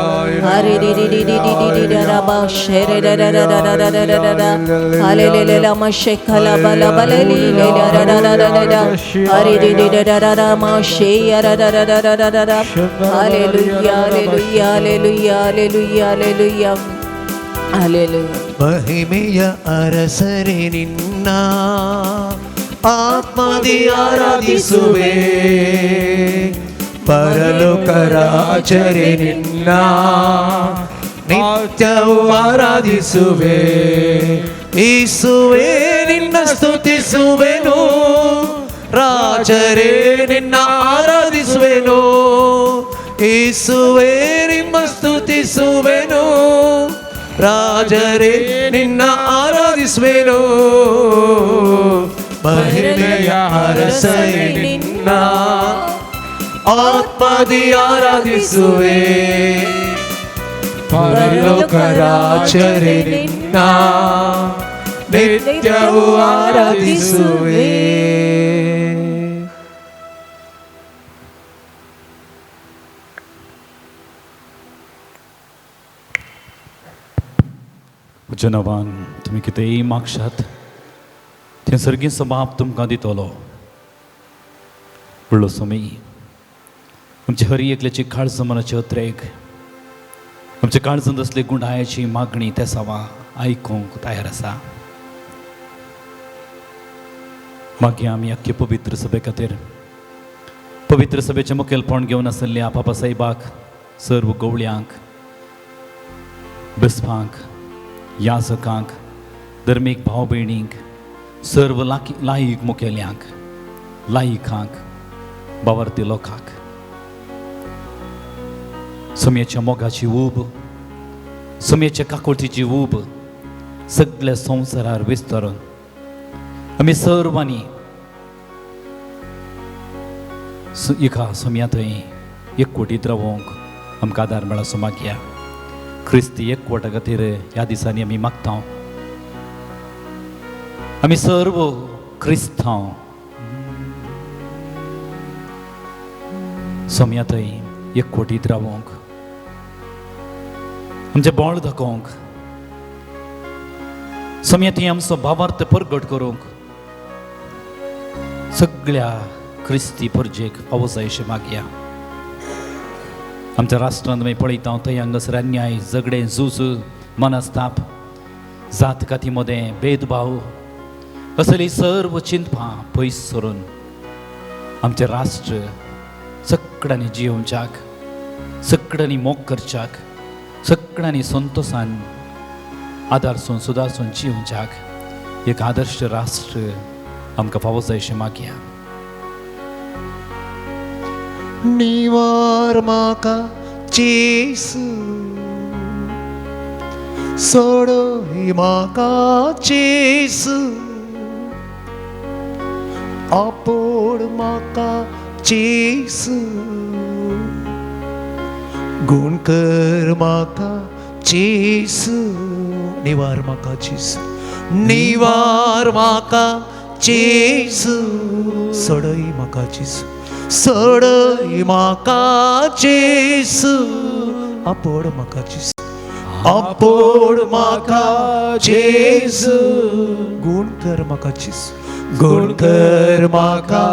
Hare di di di di di di di da da ba shere da da da da da da da da da da. Hallelujah, ma shekala bala bala li le da da da da da da da. Hare di di da da da da ma she ya da da da da da da da da. Hallelujah, hallelujah, hallelujah, hallelujah, hallelujah. Hallelujah. ಮಹಿಮೆಯ ಅರಸರೆ ನಿನ್ನ ಆತ್ಮದಿ ಆರಾಧಿಸುವೆ ಪರಲೋಕ ರಾಜರೇ ನಿನ್ನ ನಿತ್ಯವೂ ಆರಾಧಿಸುವೆ. ಯೇಸುವೆ ನಿನ್ನ ಸ್ತುತಿಸುವೆನು ರಾಜರೇ ನಿನ್ನ ಆರಾಧಿಸುವೆನು ಯೇಸುವೆ ನಿಮ್ಮ ಸ್ತುತಿಸುವೆನು ರಾಜರೇ ನಿನ್ನ ಆರಾಧಿಸುವೆನು ಮಹಿಮೆಯ ಅರಸರೇ ನಿನ್ನ ಆತ್ಮದಿ ಆರಾಧಿಸುವೆ ಪರಲೋಕ ರಾಜರೇ ನಿನ್ನ ನಿತ್ಯವೂ ಆರಾಧಿಸುವೆ. जनवान तुम्ही कितेंय मागशात तें सर्गीचो बाप तुमकां दितलो. म्हणलो स्वामी आमचे हर एकल्याची काळज मनाचे अत्रेक आमच्या काळजांत असले गुंडायाची मागणी त्या सावा आयकूंक तयार आसा. मागीर आमी अख्खे पवित्र सभे खातीर पवित्र सभेचें मुखेलपण घेवन आसलेल्या बाबा साहेबाक सर्व गवळ्यांक बिस्पांक याजकांक धर्मीक भाव भयणींक सर्व लायीक मुखेल्यांक लायिकांक बावर्ती लोकांक समयाच्या मोगाची ऊब समयाच्या काकोळटीची ऊब सगळ्या संवसारार विस्तारून आमी सर्वांनी एका समया थंय एकवटीत रावूंक आमकां आदार मेळा सो मागया. ख्रिस्ती एकवटा खातीर ह्या दिसांनी आमी मागता आमी सर्व क्रिस्तांव समया थंय एकवटीत रावूंक आमचें बळ दाखोवंक समया थंय आमचो भावार्थ परगट करूंक सगळ्या क्रिस्ती परजेक फावो जाय अशें मागया. आमच्या राष्ट्रांत आमी पळयता थंय हांगासर अन्याय झगडे झूज मनस्ताप जात काती मदें भेदभाव असली सर्व चिंतपां पयस सरून आमचें राष्ट्र सगळ्यांनी जियोवच्याक सगळ्यांनी मोग करच्याक सगळ्यांनी संतोषान आदारसून सुदारसून जियोवच्याक एक आदर्श राष्ट्र आमकां फावो जाय अशें मागया. निवार म्हाका जेसू सोडय म्हाका जेसू आपोड म्हाका जेसू गुण कर म्हाका जेसू निवार म्हाका जेसू निवार म्हाका जेसू सोडय म्हाका जेसू सोडय म्हाका जेसू आपोड म्हाका जेसू आपोड म्हाका जेसू गुण कर म्हाका जेसू गुण कर म्हाका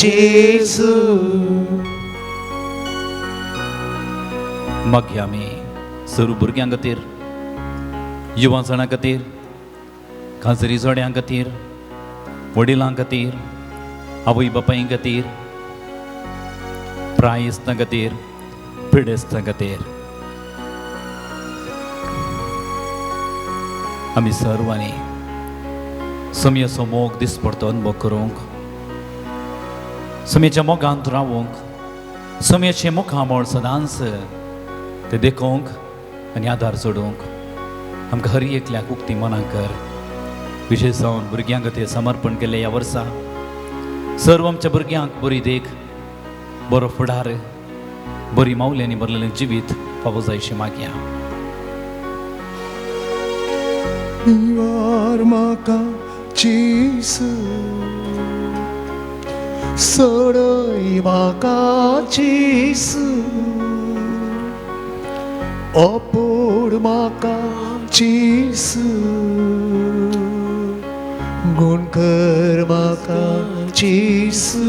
जेसू. मागया आमी सर्व भुरग्यां खातीर युवा जाणां खातीर खाजरी जोड्यां खातीर वडिलां खातीर आवय बापाय खातीर प्रायस्तां खातीर पिडेस्तां खातीर आमी सर्वांनी समयाचो मोग दिसपडतो अनुभव करूंक समयाच्या मोगांत रावूंक समयाचें मुखामळ सदांच ते देखूंक आनी आदार जोडूंक आमकां हर एकल्याक उक्ती मनाक कर. विशेश जावन भुरग्यां खातीर समर्पण केलें ह्या वर्सा सर्व आमच्या भुरग्यांक बरी देख बरो फुडार बरी मावल्यांनी भरलेलें जिवीत फावो जाय अशें मागया. निवार म्हाका जेसू सोडय म्हाका जेसू अपोड म्हाका जेसू गुण कर म्हाका जेसू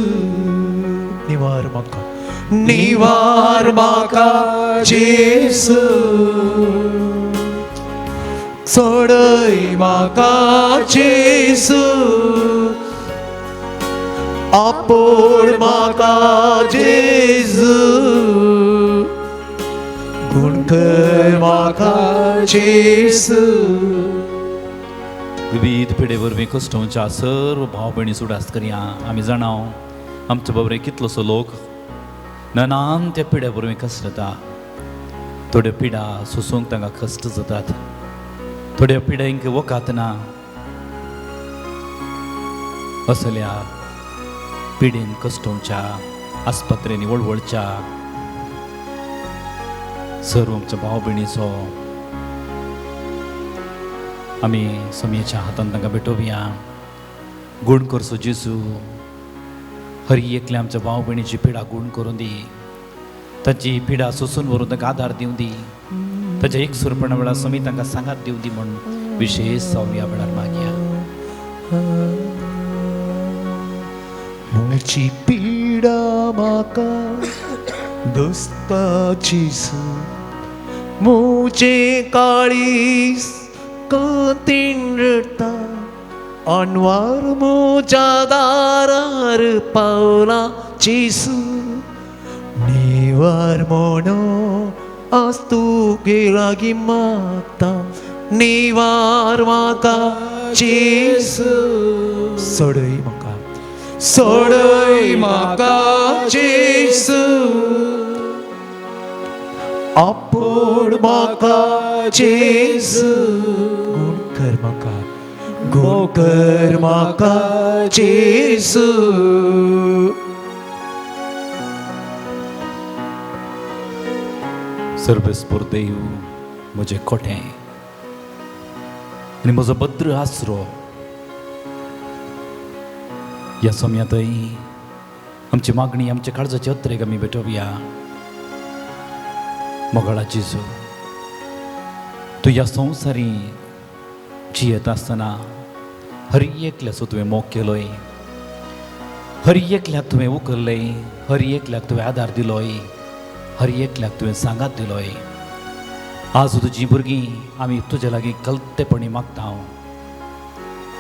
निवार म्हाका जेसू सोडय म्हाका जेसू आपोड म्हाका जेसू गुण कर म्हाका जेसू विविध पिढे वरवीं कश्टांच्या सर्व भाव भयणी सुडास करया आमी जाणाव आमचे बाबरे कितलोसो लोक नानान त्या पिढ्या वरवीं कसरता थोड्यो पिडा सोसूंक तांकां कश्ट जातात थोड्या पिड्यांक वकात ना असल्या पिढीन कश्टांच्या आस्पत्रेनी वळवळच्या सर्व आमच्या भाव भयणीचो आमी समयेच्या हातान तांकां भेटोवया गुण करचो जेसू हर एकल्या आमच्या भाव भयणीची पिडा गुण करून दी ताची पिडा सोसून व्हरून ताका आदार दिवं दी ताच्या एक सुरपणा वेळार समी तांकां सांगात दिवं दी म्हूण विशेष सवया वेळार मागया म्हजी पिडा म्हाका दोस्ताचीस म्हजें काळीज कांतीन रडटा अनवार म्हज्या दारार पावला जेसू निवार म्हणो आज तुगे लागीं मागता निवार म्हाका जेसू सोडय म्हाका जेसू आपोड म्हाका जेसू गुण कर म्हाका जेसू सर्वेस्पर देव म्हजें खोटें आनी म्हजो भद्र आसरो ह्या समयातय आमची मागणी आमच्या काळजाचे अत्रेक आमी भेटोवया मोगळा जेजू तूं ह्या संवसारी जियेत आसतना हर एकल्याचो तुवें मोग केलोय हर एकल्याक तुवें उखल्लय हर एकल्याक तुवें आदार दिलोय हर एकल्याक तुवें सांगात दिलोय आज तुजीं भुरगीं आमी तुजे लागीं कलतेपणी मागता हांव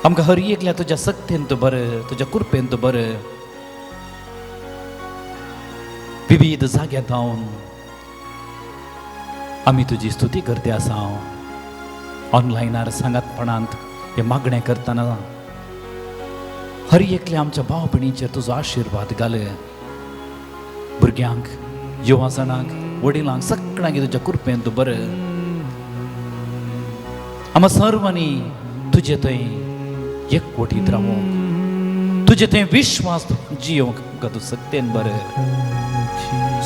आमकां हर एकल्या तुज्या सक्तेन तूं बर तुज्या कृपेन तूं बर विविध जाग्यांत हांव आमी तुजी स्तुती करते आसा हांव ऑनलायनार सांगातपणांत हे मागणें करतना हर एकल्या आमच्या भाव भयणींचेर तुजो आशिर्वाद घाल भुरग्यांक युवा जाणांक वडिलांक सगळ्यांक तुज्या कृपेन तूं बर आमी सर्वांनी तुजे थंय एकवटीत रावूंक तुजे थंय विश्वास जियोंक आमकां तूं सक्तेन बर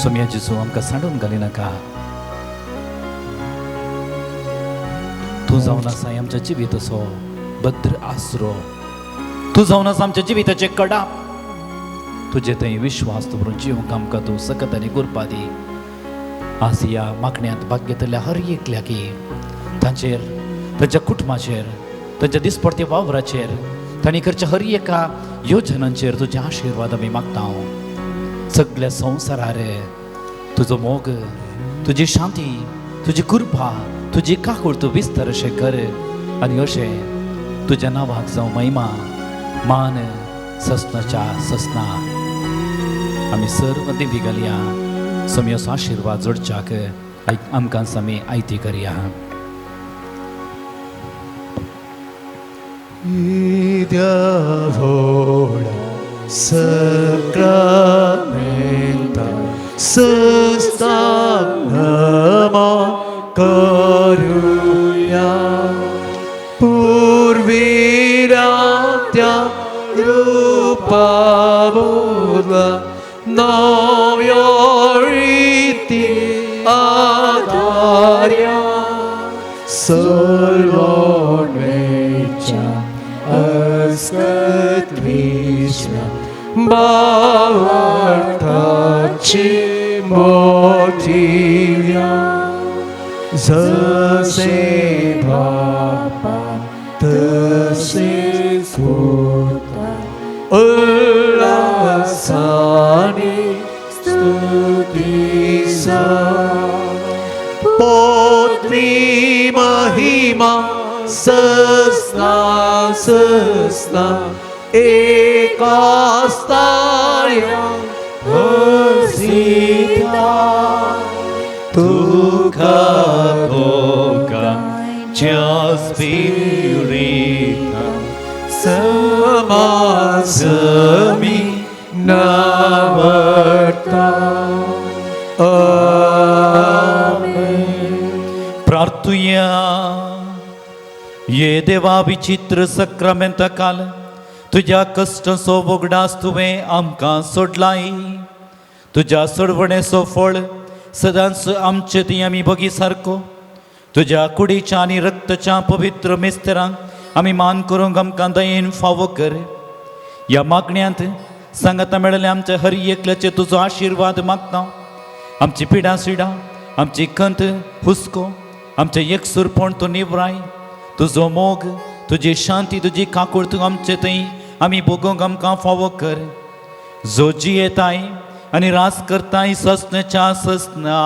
सोम्या जेजू आमकां सांडून घालिनाका तूं जावन आसा आमच्या जिविताचो भद्र आसरो तूं जावन आसा आमच्या जिविताचे कडाप तुजे थंय विश्वास दवरून जियोंक आमकां तूं सकत आनी कृपा दी आज ह्या मागण्यांत भाग घेतल्या हर एकल्याक तांचेर तांच्या कुटुंबाचेर तांच्या दिसपडते वावराचेर तांणी करच्या हर एका योजनांचेर तुजे आशिर्वाद आमी मागता हांव सगळ्या संवसारार तुजो मोग तुजी शांती तुजी कृपा तुजी काकूळ तूं विस्तार अशें कर आनी अशें तुज्या नांवाक जावं महिमा मान ससनाच्या ससना आमी सर्व देवी घालया समयोचो आशिर्वाद जोडच्याक आमकां आमी आयती करया Sacramenta Sustagama Karunya Purviratya Rupavula Navyoriti Adarya Sarvone Muscat विश्वा भावार्थाची मोठिया जसे बापा तसेच होता उल्हासाने स्तुतीचा पोत्री महिमा सस्ता सस्ता एकास्ताया हसिता तुका Boga, just spirita, समासमी नावर्ता प्रार्थूया. ये देवा विचित्र सक्रमेंत काल तुझ्या कष्ट सो बोगडास तुवें आमकां सोडलाय. तुझ्या सोडवणेचो फळ सदांच आमचे ती आमी बगी सारको. तुझ्या कुडीच्या आनी रक्तच्या पवित्र मेस्तरांक आमी मान करूंक आमकां दयेन फावो कर. ह्या मागण्यांत सांगाता मेळ्ळेले आमच्या हर एकल्याचे तुजो आशिर्वाद मागता. आमची पिडा सिडा, आमची खंत हुस्को, आमचे एकसूरपण तूं निवराय. तुजो मोग, तुजी शांती, तुजी काकूळ तूं आमचे थंय आमी भोगूंक आमकां फावो कर. जो जियेताय आनी रास करताय ससनेच्या ससना.